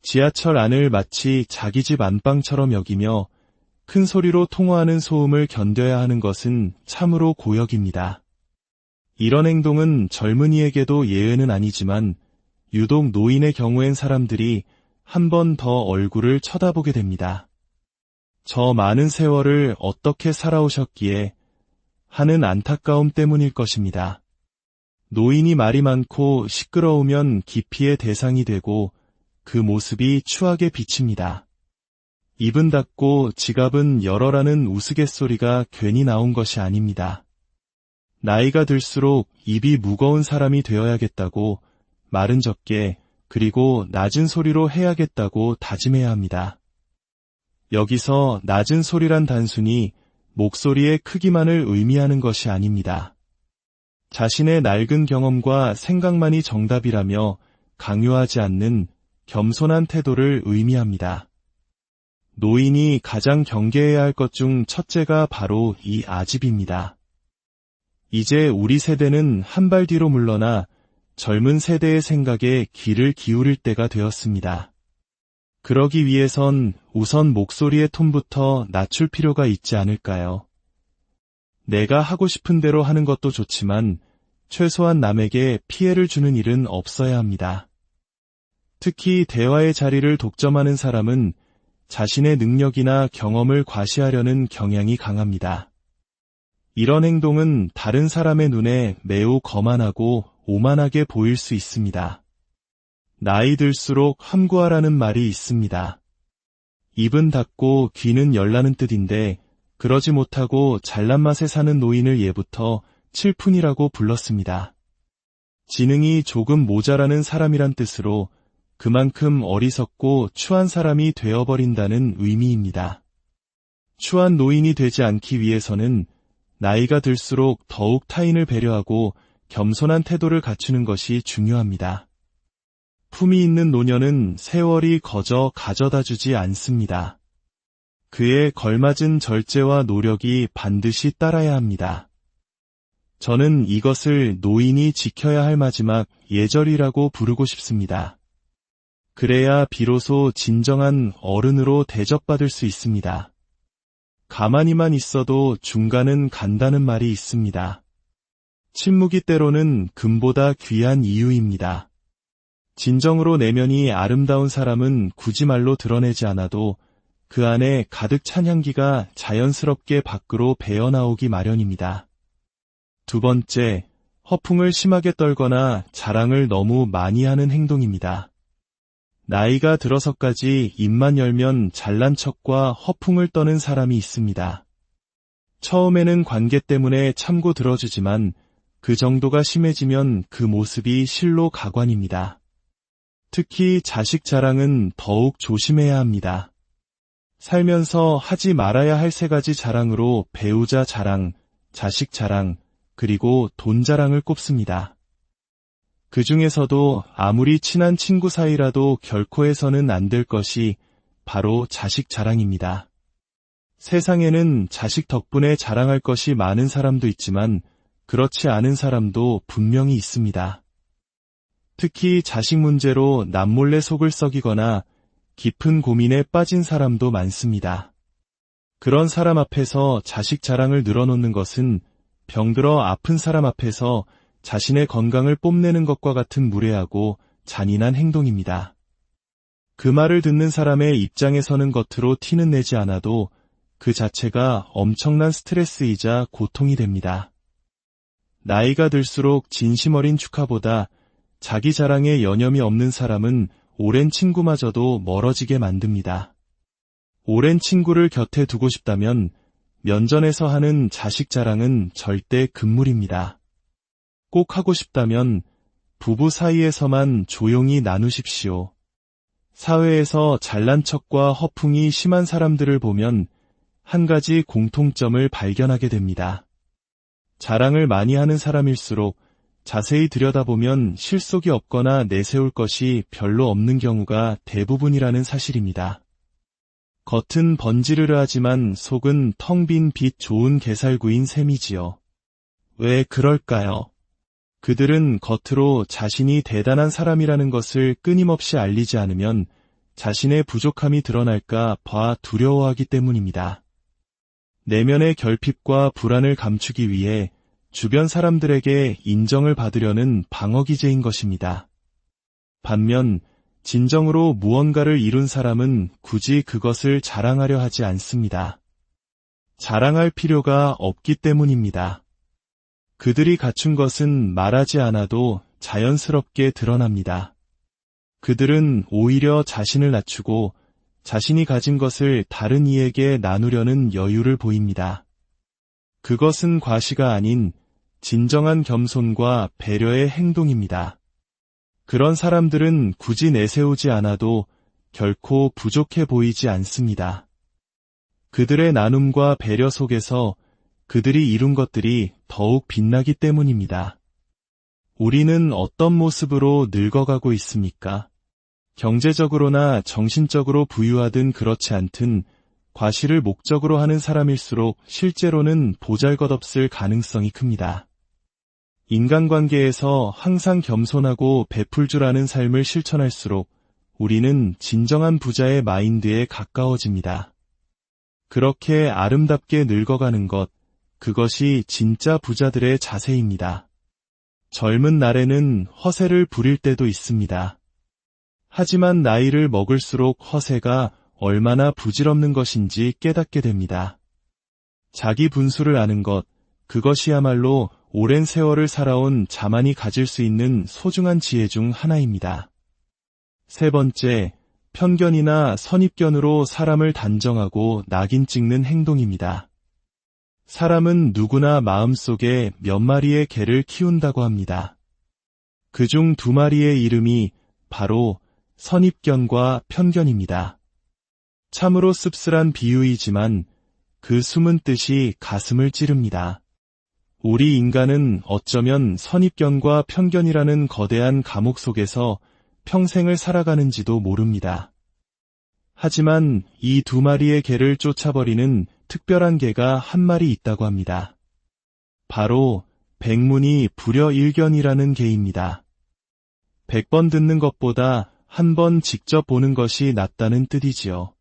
지하철 안을 마치 자기 집 안방처럼 여기며 큰 소리로 통화하는 소음을 견뎌야 하는 것은 참으로 고역입니다. 이런 행동은 젊은이에게도 예외는 아니지만 유독 노인의 경우엔 사람들이 한 번 더 얼굴을 쳐다보게 됩니다. 저 많은 세월을 어떻게 살아오셨기에 하는 안타까움 때문일 것입니다. 노인이 말이 많고 시끄러우면 기피의 대상이 되고 그 모습이 추하게 비칩니다. 입은 닫고 지갑은 열어라는 우스갯소리가 괜히 나온 것이 아닙니다. 나이가 들수록 입이 무거운 사람이 되어야겠다고 말은 적게 그리고 낮은 소리로 해야겠다고 다짐해야 합니다. 여기서 낮은 소리란 단순히 목소리의 크기만을 의미하는 것이 아닙니다. 자신의 낡은 경험과 생각만이 정답이라며 강요하지 않는 겸손한 태도를 의미합니다. 노인이 가장 경계해야 할 것 중 첫째가 바로 이 아집입니다. 이제 우리 세대는 한 발 뒤로 물러나 젊은 세대의 생각에 귀를 기울일 때가 되었습니다. 그러기 위해선 우선 목소리의 톤부터 낮출 필요가 있지 않을까요? 내가 하고 싶은 대로 하는 것도 좋지만 최소한 남에게 피해를 주는 일은 없어야 합니다. 특히 대화의 자리를 독점하는 사람은 자신의 능력이나 경험을 과시하려는 경향이 강합니다. 이런 행동은 다른 사람의 눈에 매우 거만하고 오만하게 보일 수 있습니다. 나이 들수록 함구하라는 말이 있습니다. 입은 닫고 귀는 열라는 뜻인데 그러지 못하고 잘난 맛에 사는 노인을 예부터 칠푼이라고 불렀습니다. 지능이 조금 모자라는 사람이란 뜻으로 그만큼 어리석고 추한 사람이 되어버린다는 의미입니다. 추한 노인이 되지 않기 위해서는 나이가 들수록 더욱 타인을 배려하고 겸손한 태도를 갖추는 것이 중요합니다. 품이 있는 노년은 세월이 거저 가져다 주지 않습니다. 그에 걸맞은 절제와 노력이 반드시 따라야 합니다. 저는 이것을 노인이 지켜야 할 마지막 예절이라고 부르고 싶습니다. 그래야 비로소 진정한 어른으로 대접받을 수 있습니다. 가만히만 있어도 중간은 간다는 말이 있습니다. 침묵이 때로는 금보다 귀한 이유입니다. 진정으로 내면이 아름다운 사람은 굳이 말로 드러내지 않아도 그 안에 가득 찬 향기가 자연스럽게 밖으로 배어나오기 마련입니다. 두 번째, 허풍을 심하게 떨거나 자랑을 너무 많이 하는 행동입니다. 나이가 들어서까지 입만 열면 잘난 척과 허풍을 떠는 사람이 있습니다. 처음에는 관계 때문에 참고 들어주지만 그 정도가 심해지면 그 모습이 실로 가관입니다. 특히 자식 자랑은 더욱 조심해야 합니다. 살면서 하지 말아야 할 세 가지 자랑으로 배우자 자랑, 자식 자랑, 그리고 돈 자랑을 꼽습니다. 그 중에서도 아무리 친한 친구 사이라도 결코 해서는 안 될 것이 바로 자식 자랑입니다. 세상에는 자식 덕분에 자랑할 것이 많은 사람도 있지만 그렇지 않은 사람도 분명히 있습니다. 특히 자식 문제로 남몰래 속을 썩이거나 깊은 고민에 빠진 사람도 많습니다. 그런 사람 앞에서 자식 자랑을 늘어놓는 것은 병들어 아픈 사람 앞에서 자신의 건강을 뽐내는 것과 같은 무례하고 잔인한 행동입니다. 그 말을 듣는 사람의 입장에서는 겉으로 티는 내지 않아도 그 자체가 엄청난 스트레스이자 고통이 됩니다. 나이가 들수록 진심 어린 축하보다 자기 자랑에 여념이 없는 사람은 오랜 친구마저도 멀어지게 만듭니다. 오랜 친구를 곁에 두고 싶다면 면전에서 하는 자식 자랑은 절대 금물입니다. 꼭 하고 싶다면 부부 사이에서만 조용히 나누십시오. 사회에서 잘난 척과 허풍이 심한 사람들을 보면 한 가지 공통점을 발견하게 됩니다. 자랑을 많이 하는 사람일수록 자세히 들여다보면 실속이 없거나 내세울 것이 별로 없는 경우가 대부분이라는 사실입니다. 겉은 번지르르하지만 속은 텅 빈 빛 좋은 게살구인 셈이지요. 왜 그럴까요? 그들은 겉으로 자신이 대단한 사람이라는 것을 끊임없이 알리지 않으면 자신의 부족함이 드러날까 봐 두려워하기 때문입니다. 내면의 결핍과 불안을 감추기 위해 주변 사람들에게 인정을 받으려는 방어 기제인 것입니다. 반면 진정으로 무언가를 이룬 사람은 굳이 그것을 자랑하려 하지 않습니다. 자랑할 필요가 없기 때문입니다. 그들이 갖춘 것은 말하지 않아도 자연스럽게 드러납니다. 그들은 오히려 자신을 낮추고 자신이 가진 것을 다른 이에게 나누려는 여유를 보입니다. 그것은 과시가 아닌 진정한 겸손과 배려의 행동입니다. 그런 사람들은 굳이 내세우지 않아도 결코 부족해 보이지 않습니다. 그들의 나눔과 배려 속에서 그들이 이룬 것들이 더욱 빛나기 때문입니다. 우리는 어떤 모습으로 늙어가고 있습니까? 경제적으로나 정신적으로 부유하든 그렇지 않든 과시를 목적으로 하는 사람일수록 실제로는 보잘것없을 가능성이 큽니다. 인간관계에서 항상 겸손하고 베풀 줄 아는 삶을 실천할수록 우리는 진정한 부자의 마인드에 가까워집니다. 그렇게 아름답게 늙어가는 것, 그것이 진짜 부자들의 자세입니다. 젊은 날에는 허세를 부릴 때도 있습니다. 하지만 나이를 먹을수록 허세가 얼마나 부질없는 것인지 깨닫게 됩니다. 자기 분수를 아는 것, 그것이야말로 오랜 세월을 살아온 자만이 가질 수 있는 소중한 지혜 중 하나입니다. 세 번째, 편견이나 선입견으로 사람을 단정하고 낙인 찍는 행동입니다. 사람은 누구나 마음속에 몇 마리의 개를 키운다고 합니다. 그중 2마리의 이름이 바로 선입견과 편견입니다. 참으로 씁쓸한 비유이지만 그 숨은 뜻이 가슴을 찌릅니다. 우리 인간은 어쩌면 선입견과 편견이라는 거대한 감옥 속에서 평생을 살아가는지도 모릅니다. 하지만 이 2마리의 개를 쫓아버리는 특별한 개가 한 마리 있다고 합니다. 바로 백문이 불여일견이라는 개입니다. 100번 듣는 것보다 한 번 직접 보는 것이 낫다는 뜻이지요.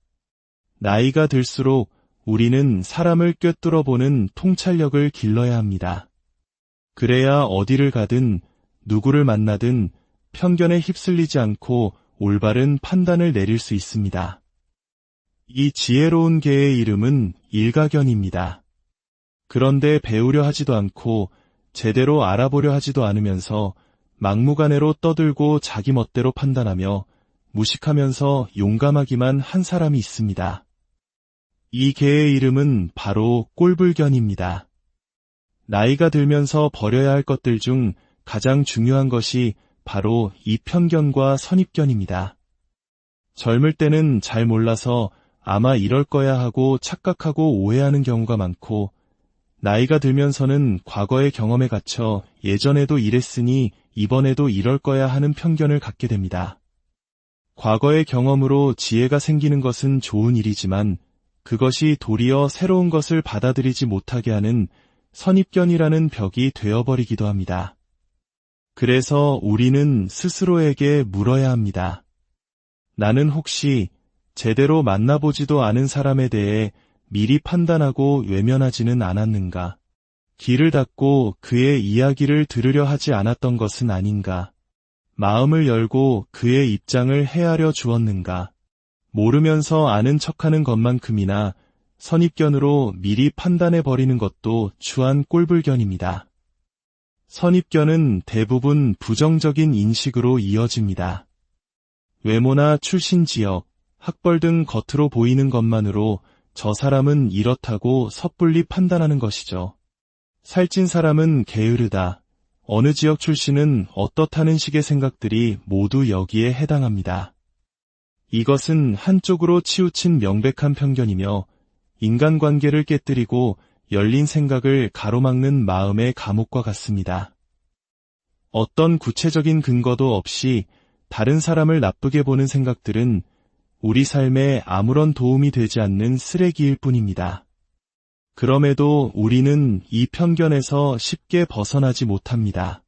나이가 들수록 우리는 사람을 꿰뚫어 보는 통찰력을 길러야 합니다. 그래야 어디를 가든 누구를 만나든 편견에 휩쓸리지 않고 올바른 판단을 내릴 수 있습니다. 이 지혜로운 개의 이름은 일가견입니다. 그런데 배우려 하지도 않고 제대로 알아보려 하지도 않으면서 막무가내로 떠들고 자기 멋대로 판단하며 무식하면서 용감하기만 한 사람이 있습니다. 이 개의 이름은 바로 꼴불견입니다. 나이가 들면서 버려야 할 것들 중 가장 중요한 것이 바로 이 편견과 선입견입니다. 젊을 때는 잘 몰라서 아마 이럴 거야 하고 착각하고 오해하는 경우가 많고, 나이가 들면서는 과거의 경험에 갇혀 예전에도 이랬으니 이번에도 이럴 거야 하는 편견을 갖게 됩니다. 과거의 경험으로 지혜가 생기는 것은 좋은 일이지만 그것이 도리어 새로운 것을 받아들이지 못하게 하는 선입견이라는 벽이 되어버리기도 합니다. 그래서 우리는 스스로에게 물어야 합니다. 나는 혹시 제대로 만나보지도 않은 사람에 대해 미리 판단하고 외면하지는 않았는가? 귀를 닫고 그의 이야기를 들으려 하지 않았던 것은 아닌가? 마음을 열고 그의 입장을 헤아려 주었는가? 모르면서 아는 척하는 것만큼이나 선입견으로 미리 판단해버리는 것도 추한 꼴불견입니다. 선입견은 대부분 부정적인 인식으로 이어집니다. 외모나 출신 지역, 학벌 등 겉으로 보이는 것만으로 저 사람은 이렇다고 섣불리 판단하는 것이죠. 살찐 사람은 게으르다, 어느 지역 출신은 어떻다는 식의 생각들이 모두 여기에 해당합니다. 이것은 한쪽으로 치우친 명백한 편견이며 인간관계를 깨뜨리고 열린 생각을 가로막는 마음의 감옥과 같습니다. 어떤 구체적인 근거도 없이 다른 사람을 나쁘게 보는 생각들은 우리 삶에 아무런 도움이 되지 않는 쓰레기일 뿐입니다. 그럼에도 우리는 이 편견에서 쉽게 벗어나지 못합니다.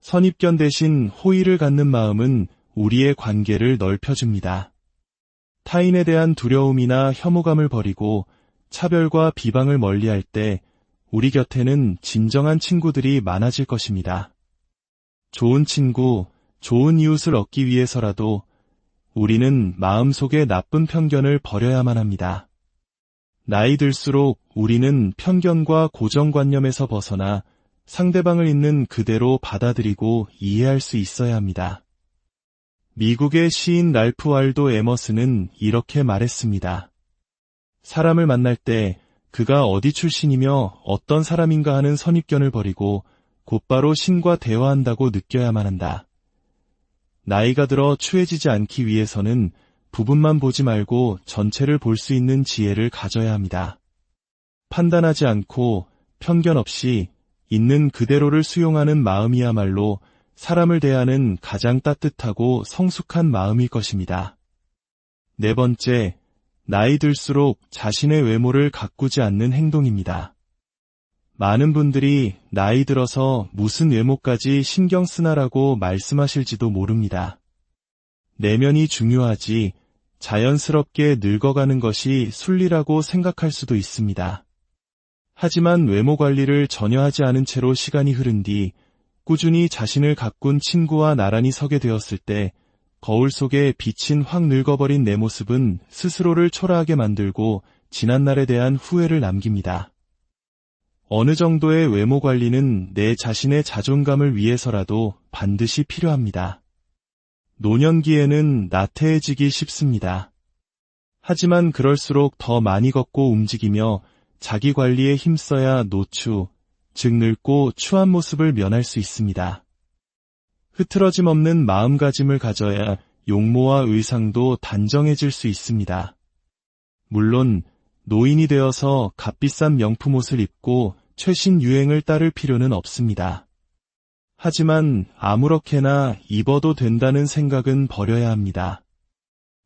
선입견 대신 호의를 갖는 마음은 우리의 관계를 넓혀줍니다. 타인에 대한 두려움이나 혐오감을 버리고 차별과 비방을 멀리할 때 우리 곁에는 진정한 친구들이 많아질 것입니다. 좋은 친구, 좋은 이웃을 얻기 위해서라도 우리는 마음속의 나쁜 편견을 버려야만 합니다. 나이 들수록 우리는 편견과 고정관념에서 벗어나 상대방을 있는 그대로 받아들이고 이해할 수 있어야 합니다. 미국의 시인 랄프 waldo 에머슨은 이렇게 말했습니다. 사람을 만날 때 그가 어디 출신이며 어떤 사람인가 하는 선입견을 버리고 곧바로 신과 대화한다고 느껴야만 한다. 나이가 들어 추해지지 않기 위해서는 부분만 보지 말고 전체를 볼 수 있는 지혜를 가져야 합니다. 판단하지 않고 편견 없이 있는 그대로를 수용하는 마음이야말로 사람을 대하는 가장 따뜻하고 성숙한 마음일 것입니다. 네 번째, 나이 들수록 자신의 외모를 가꾸지 않는 행동입니다. 많은 분들이 나이 들어서 무슨 외모까지 신경 쓰나라고 말씀하실지도 모릅니다. 내면이 중요하지 자연스럽게 늙어가는 것이 순리라고 생각할 수도 있습니다. 하지만 외모 관리를 전혀 하지 않은 채로 시간이 흐른 뒤 꾸준히 자신을 가꾼 친구와 나란히 서게 되었을 때 거울 속에 비친 확 늙어버린 내 모습은 스스로를 초라하게 만들고 지난날에 대한 후회를 남깁니다. 어느 정도의 외모 관리는 내 자신의 자존감을 위해서라도 반드시 필요합니다. 노년기에는 나태해지기 쉽습니다. 하지만 그럴수록 더 많이 걷고 움직이며 자기 관리에 힘써야 노추, 즉 늙고 추한 모습을 면할 수 있습니다. 흐트러짐 없는 마음가짐을 가져야 용모와 의상도 단정해질 수 있습니다. 물론 노인이 되어서 값비싼 명품 옷을 입고 최신 유행을 따를 필요는 없습니다. 하지만 아무렇게나 입어도 된다는 생각은 버려야 합니다.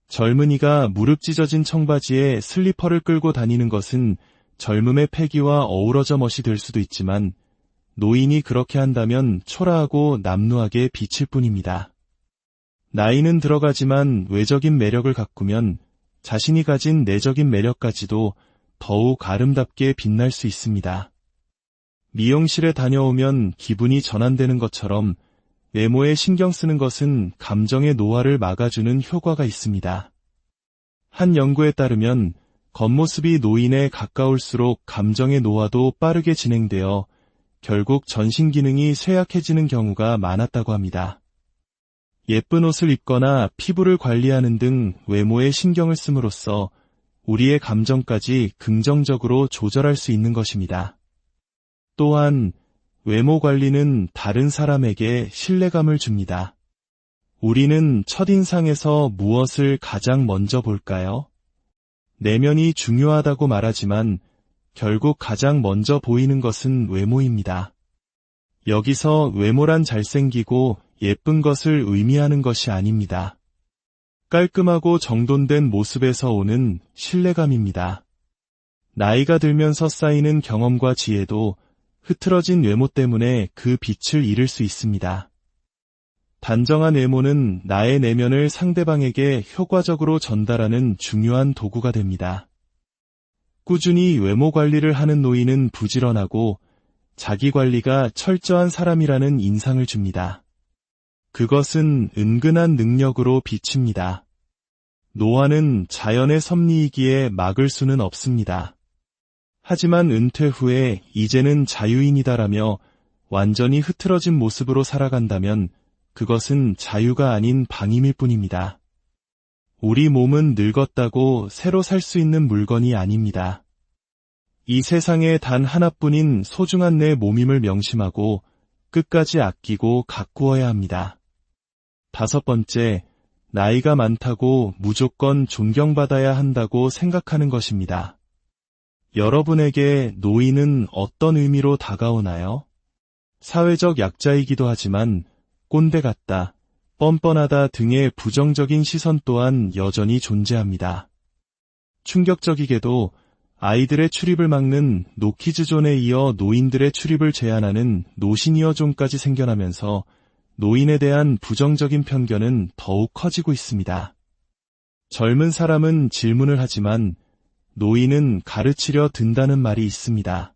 젊은이가 무릎 찢어진 청바지에 슬리퍼를 끌고 다니는 것은 젊음의 패기와 어우러져 멋이 될 수도 있지만 노인이 그렇게 한다면 초라하고 남루하게 비칠 뿐입니다. 나이는 들어가지만 외적인 매력을 가꾸면 자신이 가진 내적인 매력까지도 더욱 아름답게 빛날 수 있습니다. 미용실에 다녀오면 기분이 전환되는 것처럼 외모에 신경 쓰는 것은 감정의 노화를 막아주는 효과가 있습니다. 한 연구에 따르면 겉모습이 노인에 가까울수록 감정의 노화도 빠르게 진행되어 결국 전신 기능이 쇠약해지는 경우가 많았다고 합니다. 예쁜 옷을 입거나 피부를 관리하는 등 외모에 신경을 씀으로써 우리의 감정까지 긍정적으로 조절할 수 있는 것입니다. 또한 외모 관리는 다른 사람에게 신뢰감을 줍니다. 우리는 첫인상에서 무엇을 가장 먼저 볼까요? 내면이 중요하다고 말하지만 결국 가장 먼저 보이는 것은 외모입니다. 여기서 외모란 잘생기고 예쁜 것을 의미하는 것이 아닙니다. 깔끔하고 정돈된 모습에서 오는 신뢰감입니다. 나이가 들면서 쌓이는 경험과 지혜도 흐트러진 외모 때문에 그 빛을 잃을 수 있습니다. 단정한 외모는 나의 내면을 상대방에게 효과적으로 전달하는 중요한 도구가 됩니다. 꾸준히 외모 관리를 하는 노인은 부지런하고 자기 관리가 철저한 사람이라는 인상을 줍니다. 그것은 은근한 능력으로 비칩니다. 노화는 자연의 섭리이기에 막을 수는 없습니다. 하지만 은퇴 후에 이제는 자유인이다라며 완전히 흐트러진 모습으로 살아간다면 그것은 자유가 아닌 방임일 뿐입니다. 우리 몸은 늙었다고 새로 살 수 있는 물건이 아닙니다. 이 세상에 단 하나뿐인 소중한 내 몸임을 명심하고 끝까지 아끼고 가꾸어야 합니다. 다섯 번째, 나이가 많다고 무조건 존경받아야 한다고 생각하는 것입니다. 여러분에게 노인은 어떤 의미로 다가오나요? 사회적 약자이기도 하지만 꼰대 같다, 뻔뻔하다 등의 부정적인 시선 또한 여전히 존재합니다. 충격적이게도 아이들의 출입을 막는 노키즈존에 이어 노인들의 출입을 제한하는 노시니어존까지 생겨나면서 노인에 대한 부정적인 편견은 더욱 커지고 있습니다. 젊은 사람은 질문을 하지만 노인은 가르치려 든다는 말이 있습니다.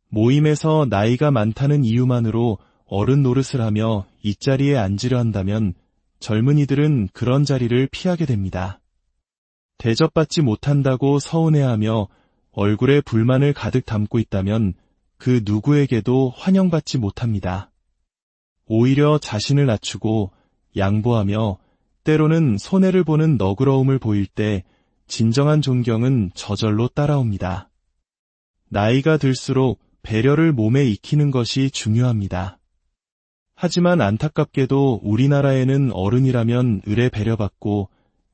모임에서 나이가 많다는 이유만으로 어른 노릇을 하며 이 자리에 앉으려 한다면 젊은이들은 그런 자리를 피하게 됩니다. 대접받지 못한다고 서운해하며 얼굴에 불만을 가득 담고 있다면 그 누구에게도 환영받지 못합니다. 오히려 자신을 낮추고 양보하며 때로는 손해를 보는 너그러움을 보일 때 진정한 존경은 저절로 따라옵니다. 나이가 들수록 배려를 몸에 익히는 것이 중요합니다. 하지만 안타깝게도 우리나라에는 어른이라면 을에 배려받고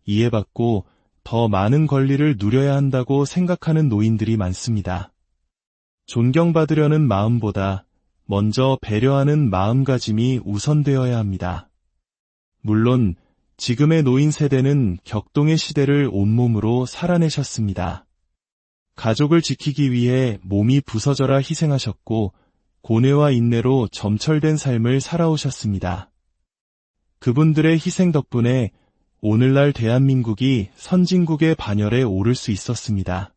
이해받고 더 많은 권리를 누려야 한다고 생각하는 노인들이 많습니다. 존경받으려는 마음보다 먼저 배려하는 마음가짐이 우선되어야 합니다. 물론 지금의 노인 세대는 격동의 시대를 온몸으로 살아내셨습니다. 가족을 지키기 위해 몸이 부서져라 희생하셨고 고뇌와 인내로 점철된 삶을 살아오셨습니다. 그분들의 희생 덕분에 오늘날 대한민국이 선진국의 반열에 오를 수 있었습니다.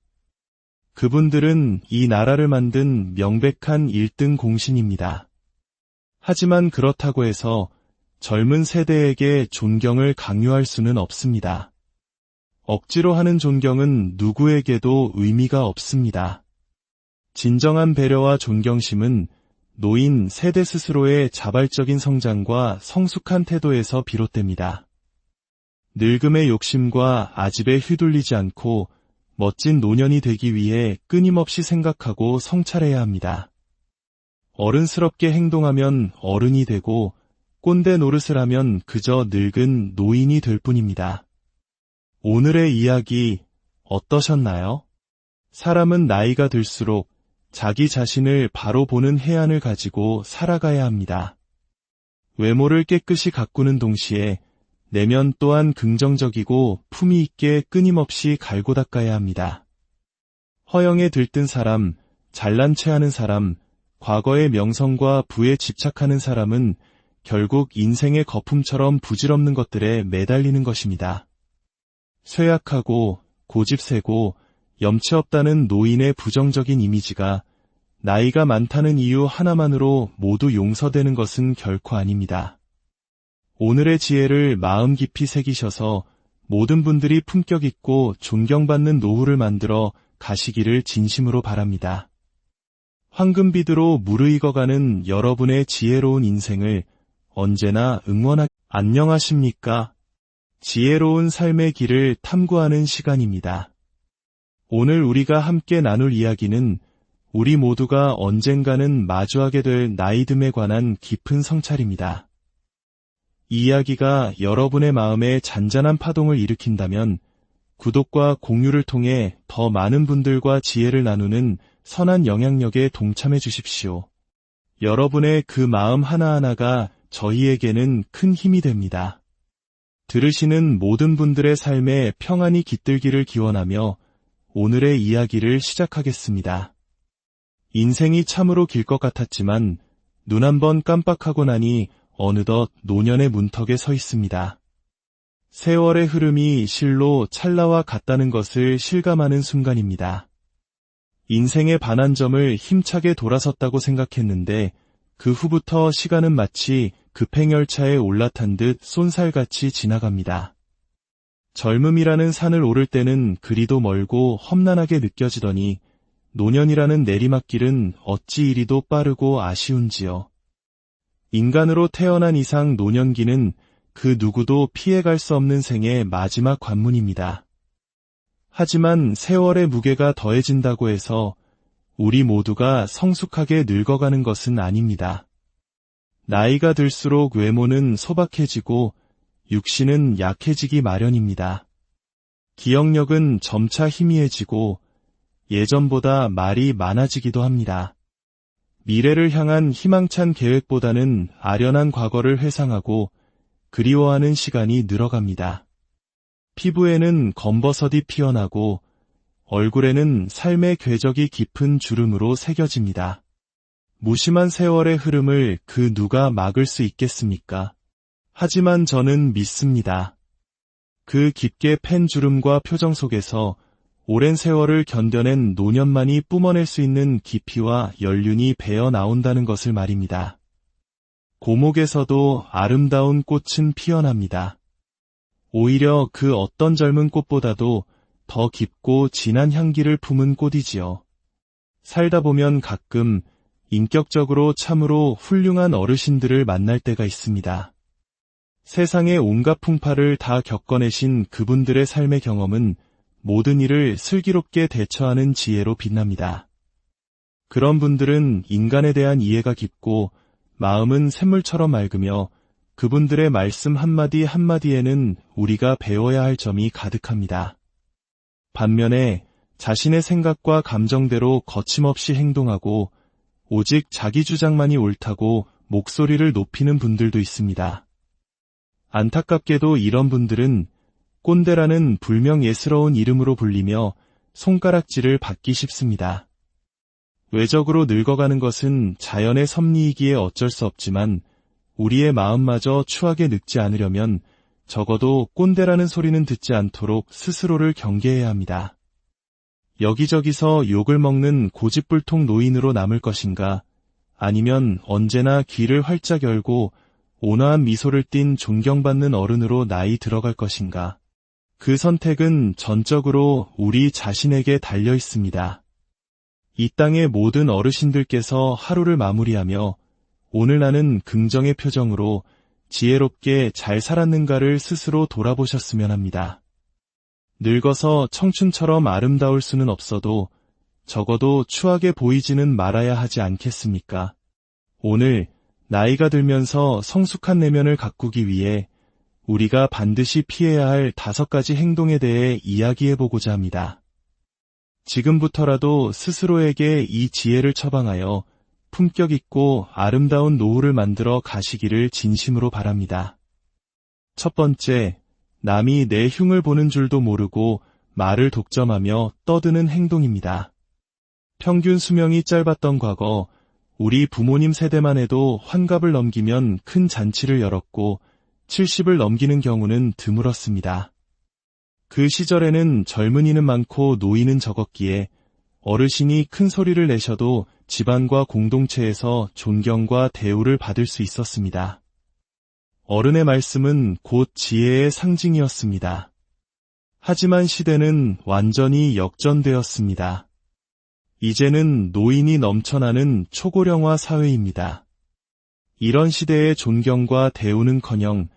그분들은 이 나라를 만든 명백한 1등 공신입니다. 하지만 그렇다고 해서 젊은 세대에게 존경을 강요할 수는 없습니다. 억지로 하는 존경은 누구에게도 의미가 없습니다. 진정한 배려와 존경심은 노인 세대 스스로의 자발적인 성장과 성숙한 태도에서 비롯됩니다. 늙음의 욕심과 아집에 휘둘리지 않고 멋진 노년이 되기 위해 끊임없이 생각하고 성찰해야 합니다. 어른스럽게 행동하면 어른이 되고 꼰대 노릇을 하면 그저 늙은 노인이 될 뿐입니다. 오늘의 이야기 어떠셨나요? 사람은 나이가 들수록 자기 자신을 바로 보는 해안을 가지고 살아가야 합니다. 외모를 깨끗이 가꾸는 동시에 내면 또한 긍정적이고 품위 있게 끊임없이 갈고 닦아야 합니다. 허영에 들뜬 사람, 잘난 체하는 사람, 과거의 명성과 부에 집착하는 사람은 결국 인생의 거품처럼 부질없는 것들에 매달리는 것입니다. 쇠약하고 고집세고 염치 없다는 노인의 부정적인 이미지가 나이가 많다는 이유 하나만으로 모두 용서되는 것은 결코 아닙니다. 오늘의 지혜를 마음 깊이 새기셔서 모든 분들이 품격 있고 존경받는 노후를 만들어 가시기를 진심으로 바랍니다. 황금비두로 무르익어가는 여러분의 지혜로운 인생을 언제나 안녕하십니까? 지혜로운 삶의 길을 탐구하는 시간입니다. 오늘 우리가 함께 나눌 이야기는 우리 모두가 언젠가는 마주하게 될 나이듦에 관한 깊은 성찰입니다. 이 이야기가 여러분의 마음에 잔잔한 파동을 일으킨다면 구독과 공유를 통해 더 많은 분들과 지혜를 나누는 선한 영향력에 동참해 주십시오. 여러분의 그 마음 하나하나가 저희에게는 큰 힘이 됩니다. 들으시는 모든 분들의 삶에 평안이 깃들기를 기원하며 오늘의 이야기를 시작하겠습니다. 인생이 참으로 길 것 같았지만 눈 한번 깜빡하고 나니 어느덧 노년의 문턱에 서 있습니다. 세월의 흐름이 실로 찰나와 같다는 것을 실감하는 순간입니다. 인생의 반환점을 힘차게 돌아섰다고 생각했는데 그 후부터 시간은 마치 급행열차에 올라탄 듯 쏜살같이 지나갑니다. 젊음이라는 산을 오를 때는 그리도 멀고 험난하게 느껴지더니 노년이라는 내리막길은 어찌 이리도 빠르고 아쉬운지요. 인간으로 태어난 이상 노년기는 그 누구도 피해갈 수 없는 생의 마지막 관문입니다. 하지만 세월의 무게가 더해진다고 해서 우리 모두가 성숙하게 늙어가는 것은 아닙니다. 나이가 들수록 외모는 소박해지고 육신은 약해지기 마련입니다. 기억력은 점차 희미해지고 예전보다 말이 많아지기도 합니다. 미래를 향한 희망찬 계획보다는 아련한 과거를 회상하고 그리워하는 시간이 늘어갑니다. 피부에는 검버섯이 피어나고 얼굴에는 삶의 궤적이 깊은 주름으로 새겨집니다. 무심한 세월의 흐름을 그 누가 막을 수 있겠습니까? 하지만 저는 믿습니다. 그 깊게 팬 주름과 표정 속에서 오랜 세월을 견뎌낸 노년만이 뿜어낼 수 있는 깊이와 연륜이 배어 나온다는 것을 말입니다. 고목에서도 아름다운 꽃은 피어납니다. 오히려 그 어떤 젊은 꽃보다도 더 깊고 진한 향기를 품은 꽃이지요. 살다 보면 가끔 인격적으로 참으로 훌륭한 어르신들을 만날 때가 있습니다. 세상의 온갖 풍파를 다 겪어내신 그분들의 삶의 경험은 모든 일을 슬기롭게 대처하는 지혜로 빛납니다. 그런 분들은 인간에 대한 이해가 깊고 마음은 샘물처럼 맑으며 그분들의 말씀 한마디 한마디에는 우리가 배워야 할 점이 가득합니다. 반면에 자신의 생각과 감정대로 거침없이 행동하고 오직 자기 주장만이 옳다고 목소리를 높이는 분들도 있습니다. 안타깝게도 이런 분들은 꼰대라는 불명 예스러운 이름으로 불리며 손가락질을 받기 쉽습니다. 외적으로 늙어가는 것은 자연의 섭리이기에 어쩔 수 없지만 우리의 마음마저 추하게 늙지 않으려면 적어도 꼰대라는 소리는 듣지 않도록 스스로를 경계해야 합니다. 여기저기서 욕을 먹는 고집불통 노인으로 남을 것인가, 아니면 언제나 귀를 활짝 열고 온화한 미소를 띤 존경받는 어른으로 나이 들어갈 것인가. 그 선택은 전적으로 우리 자신에게 달려 있습니다. 이 땅의 모든 어르신들께서 하루를 마무리하며 오늘 나는 긍정의 표정으로 지혜롭게 잘 살았는가를 스스로 돌아보셨으면 합니다. 늙어서 청춘처럼 아름다울 수는 없어도 적어도 추하게 보이지는 말아야 하지 않겠습니까? 오늘 나이가 들면서 성숙한 내면을 가꾸기 위해 우리가 반드시 피해야 할 5가지 행동에 대해 이야기해보고자 합니다. 지금부터라도 스스로에게 이 지혜를 처방하여 품격 있고 아름다운 노후를 만들어 가시기를 진심으로 바랍니다. 첫 번째, 남이 내 흉을 보는 줄도 모르고 말을 독점하며 떠드는 행동입니다. 평균 수명이 짧았던 과거, 우리 부모님 세대만 해도 환갑을 넘기면 큰 잔치를 열었고 70을 넘기는 경우는 드물었습니다. 그 시절에는 젊은이는 많고 노인은 적었기에 어르신이 큰 소리를 내셔도 집안과 공동체에서 존경과 대우를 받을 수 있었습니다. 어른의 말씀은 곧 지혜의 상징이었습니다. 하지만 시대는 완전히 역전되었습니다. 이제는 노인이 넘쳐나는 초고령화 사회입니다. 이런 시대의 존경과 대우는커녕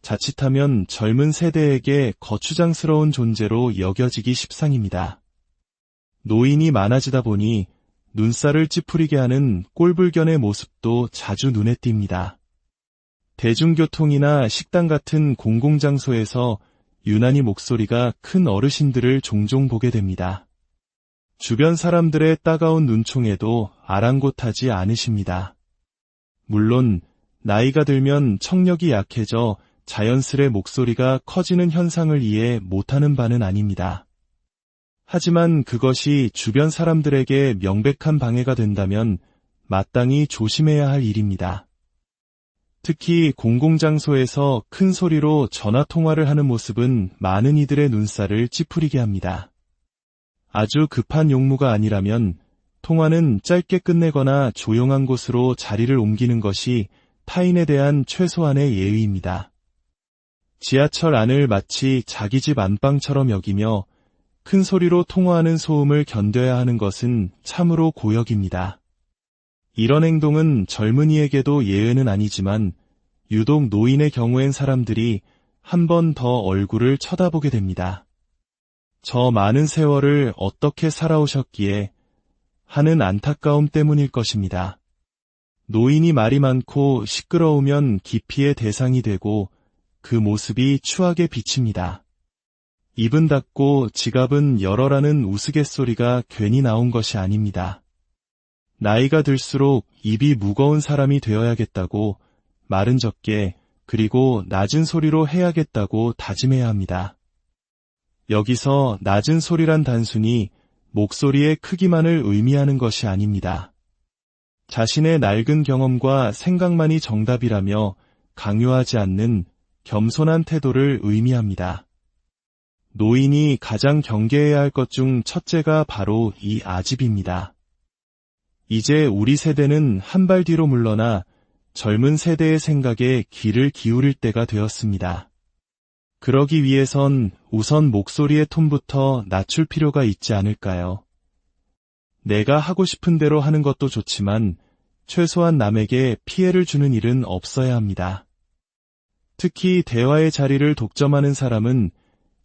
자칫하면 젊은 세대에게 거추장스러운 존재로 여겨지기 십상입니다. 노인이 많아지다 보니 눈살을 찌푸리게 하는 꼴불견의 모습도 자주 눈에 띕니다. 대중교통이나 식당 같은 공공장소에서 유난히 목소리가 큰 어르신들을 종종 보게 됩니다. 주변 사람들의 따가운 눈총에도 아랑곳하지 않으십니다. 물론 나이가 들면 청력이 약해져 자연스레 목소리가 커지는 현상을 이해 못하는 바는 아닙니다. 하지만 그것이 주변 사람들에게 명백한 방해가 된다면 마땅히 조심해야 할 일입니다. 특히 공공장소에서 큰 소리로 전화통화를 하는 모습은 많은 이들의 눈살을 찌푸리게 합니다. 아주 급한 용무가 아니라면 통화는 짧게 끝내거나 조용한 곳으로 자리를 옮기는 것이 타인에 대한 최소한의 예의입니다. 지하철 안을 마치 자기 집 안방처럼 여기며 큰 소리로 통화하는 소음을 견뎌야 하는 것은 참으로 고역입니다. 이런 행동은 젊은이에게도 예외는 아니지만 유독 노인의 경우엔 사람들이 한 번 더 얼굴을 쳐다보게 됩니다. 저 많은 세월을 어떻게 살아오셨기에 하는 안타까움 때문일 것입니다. 노인이 말이 많고 시끄러우면 기피의 대상이 되고 그 모습이 추하게 비칩니다. 입은 닫고 지갑은 열어라는 우스갯소리가 괜히 나온 것이 아닙니다. 나이가 들수록 입이 무거운 사람이 되어야겠다고 말은 적게 그리고 낮은 소리로 해야겠다고 다짐해야 합니다. 여기서 낮은 소리란 단순히 목소리의 크기만을 의미하는 것이 아닙니다. 자신의 낡은 경험과 생각만이 정답이라며 강요하지 않는 겸손한 태도를 의미합니다. 노인이 가장 경계해야 할 것 중 첫째가 바로 이 아집입니다. 이제 우리 세대는 한 발 뒤로 물러나 젊은 세대의 생각에 귀를 기울일 때가 되었습니다. 그러기 위해선 우선 목소리의 톤부터 낮출 필요가 있지 않을까요? 내가 하고 싶은 대로 하는 것도 좋지만 최소한 남에게 피해를 주는 일은 없어야 합니다. 특히 대화의 자리를 독점하는 사람은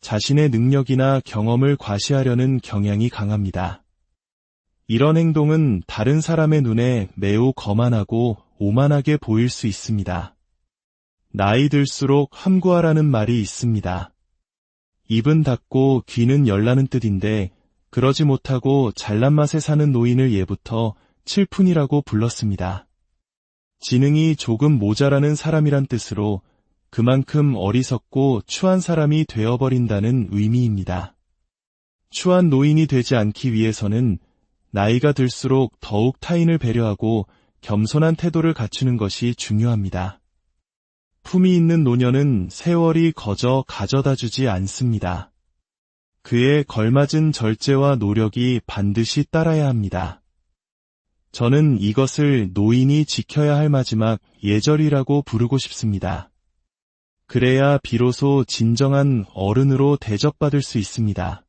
자신의 능력이나 경험을 과시하려는 경향이 강합니다. 이런 행동은 다른 사람의 눈에 매우 거만하고 오만하게 보일 수 있습니다. 나이 들수록 함구하라는 말이 있습니다. 입은 닫고 귀는 열라는 뜻인데 그러지 못하고 잘난 맛에 사는 노인을 예부터 칠푼이라고 불렀습니다. 지능이 조금 모자라는 사람이란 뜻으로 그만큼 어리석고 추한 사람이 되어버린다는 의미입니다. 추한 노인이 되지 않기 위해서는 나이가 들수록 더욱 타인을 배려하고 겸손한 태도를 갖추는 것이 중요합니다. 품이 있는 노년은 세월이 거저 가져다 주지 않습니다. 그에 걸맞은 절제와 노력이 반드시 따라야 합니다. 저는 이것을 노인이 지켜야 할 마지막 예절이라고 부르고 싶습니다. 그래야 비로소 진정한 어른으로 대접받을 수 있습니다.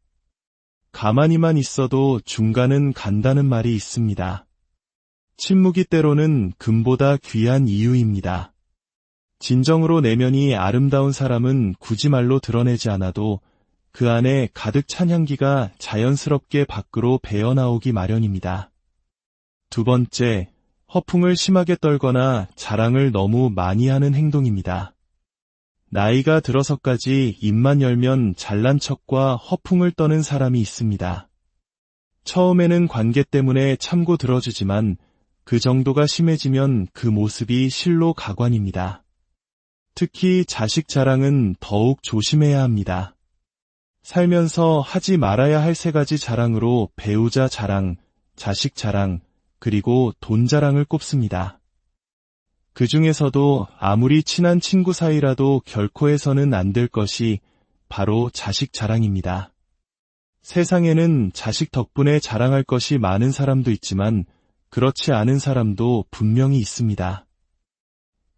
가만히만 있어도 중간은 간다는 말이 있습니다. 침묵이 때로는 금보다 귀한 이유입니다. 진정으로 내면이 아름다운 사람은 굳이 말로 드러내지 않아도 그 안에 가득 찬 향기가 자연스럽게 밖으로 배어나오기 마련입니다. 두 번째, 허풍을 심하게 떨거나 자랑을 너무 많이 하는 행동입니다. 나이가 들어서까지 입만 열면 잘난 척과 허풍을 떠는 사람이 있습니다. 처음에는 관계 때문에 참고 들어주지만 그 정도가 심해지면 그 모습이 실로 가관입니다. 특히 자식 자랑은 더욱 조심해야 합니다. 살면서 하지 말아야 할 3가지 자랑으로 배우자 자랑, 자식 자랑, 그리고 돈 자랑을 꼽습니다. 그 중에서도 아무리 친한 친구 사이라도 결코 해서는 안 될 것이 바로 자식 자랑입니다. 세상에는 자식 덕분에 자랑할 것이 많은 사람도 있지만 그렇지 않은 사람도 분명히 있습니다.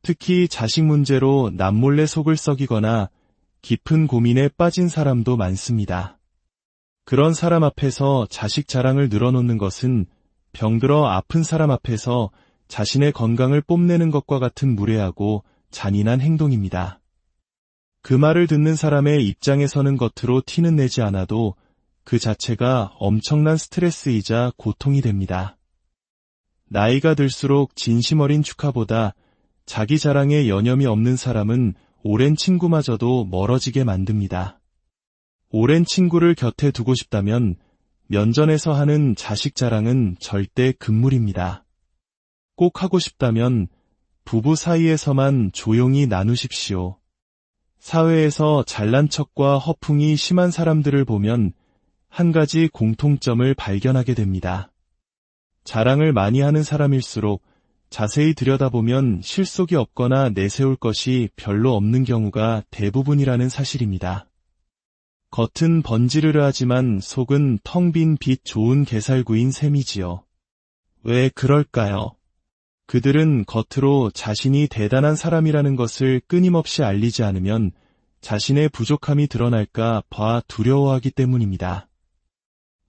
특히 자식 문제로 남몰래 속을 썩이거나 깊은 고민에 빠진 사람도 많습니다. 그런 사람 앞에서 자식 자랑을 늘어놓는 것은 병들어 아픈 사람 앞에서 자신의 건강을 뽐내는 것과 같은 무례하고 잔인한 행동입니다. 그 말을 듣는 사람의 입장에 서는 겉으로 티는 내지 않아도 그 자체가 엄청난 스트레스이자 고통이 됩니다. 나이가 들수록 진심 어린 축하보다 자기 자랑에 여념이 없는 사람은 오랜 친구마저도 멀어지게 만듭니다. 오랜 친구를 곁에 두고 싶다면 면전에서 하는 자식 자랑은 절대 금물입니다. 꼭 하고 싶다면 부부 사이에서만 조용히 나누십시오. 사회에서 잘난 척과 허풍이 심한 사람들을 보면 한 가지 공통점을 발견하게 됩니다. 자랑을 많이 하는 사람일수록 자세히 들여다보면 실속이 없거나 내세울 것이 별로 없는 경우가 대부분이라는 사실입니다. 겉은 번지르르하지만 속은 텅 빈 빛 좋은 개살구인 셈이지요. 왜 그럴까요? 그들은 겉으로 자신이 대단한 사람이라는 것을 끊임없이 알리지 않으면 자신의 부족함이 드러날까 봐 두려워하기 때문입니다.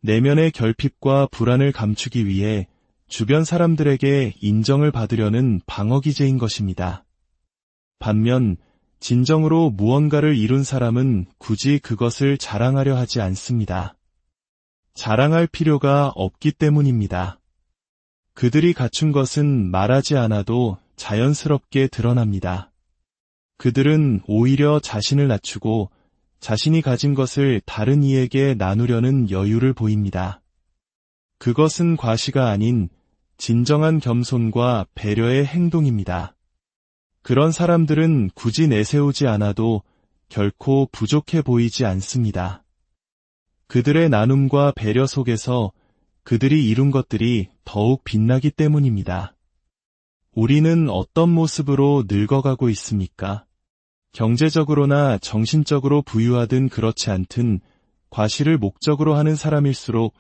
내면의 결핍과 불안을 감추기 위해 주변 사람들에게 인정을 받으려는 방어기제인 것입니다. 반면 진정으로 무언가를 이룬 사람은 굳이 그것을 자랑하려 하지 않습니다. 자랑할 필요가 없기 때문입니다. 그들이 갖춘 것은 말하지 않아도 자연스럽게 드러납니다. 그들은 오히려 자신을 낮추고 자신이 가진 것을 다른 이에게 나누려는 여유를 보입니다. 그것은 과시가 아닌 진정한 겸손과 배려의 행동입니다. 그런 사람들은 굳이 내세우지 않아도 결코 부족해 보이지 않습니다. 그들의 나눔과 배려 속에서 그들이 이룬 것들이 더욱 빛나기 때문입니다. 우리는 어떤 모습으로 늙어가고 있습니까? 경제적으로나 정신적으로 부유하든 그렇지 않든 과실을 목적으로 하는 사람일수록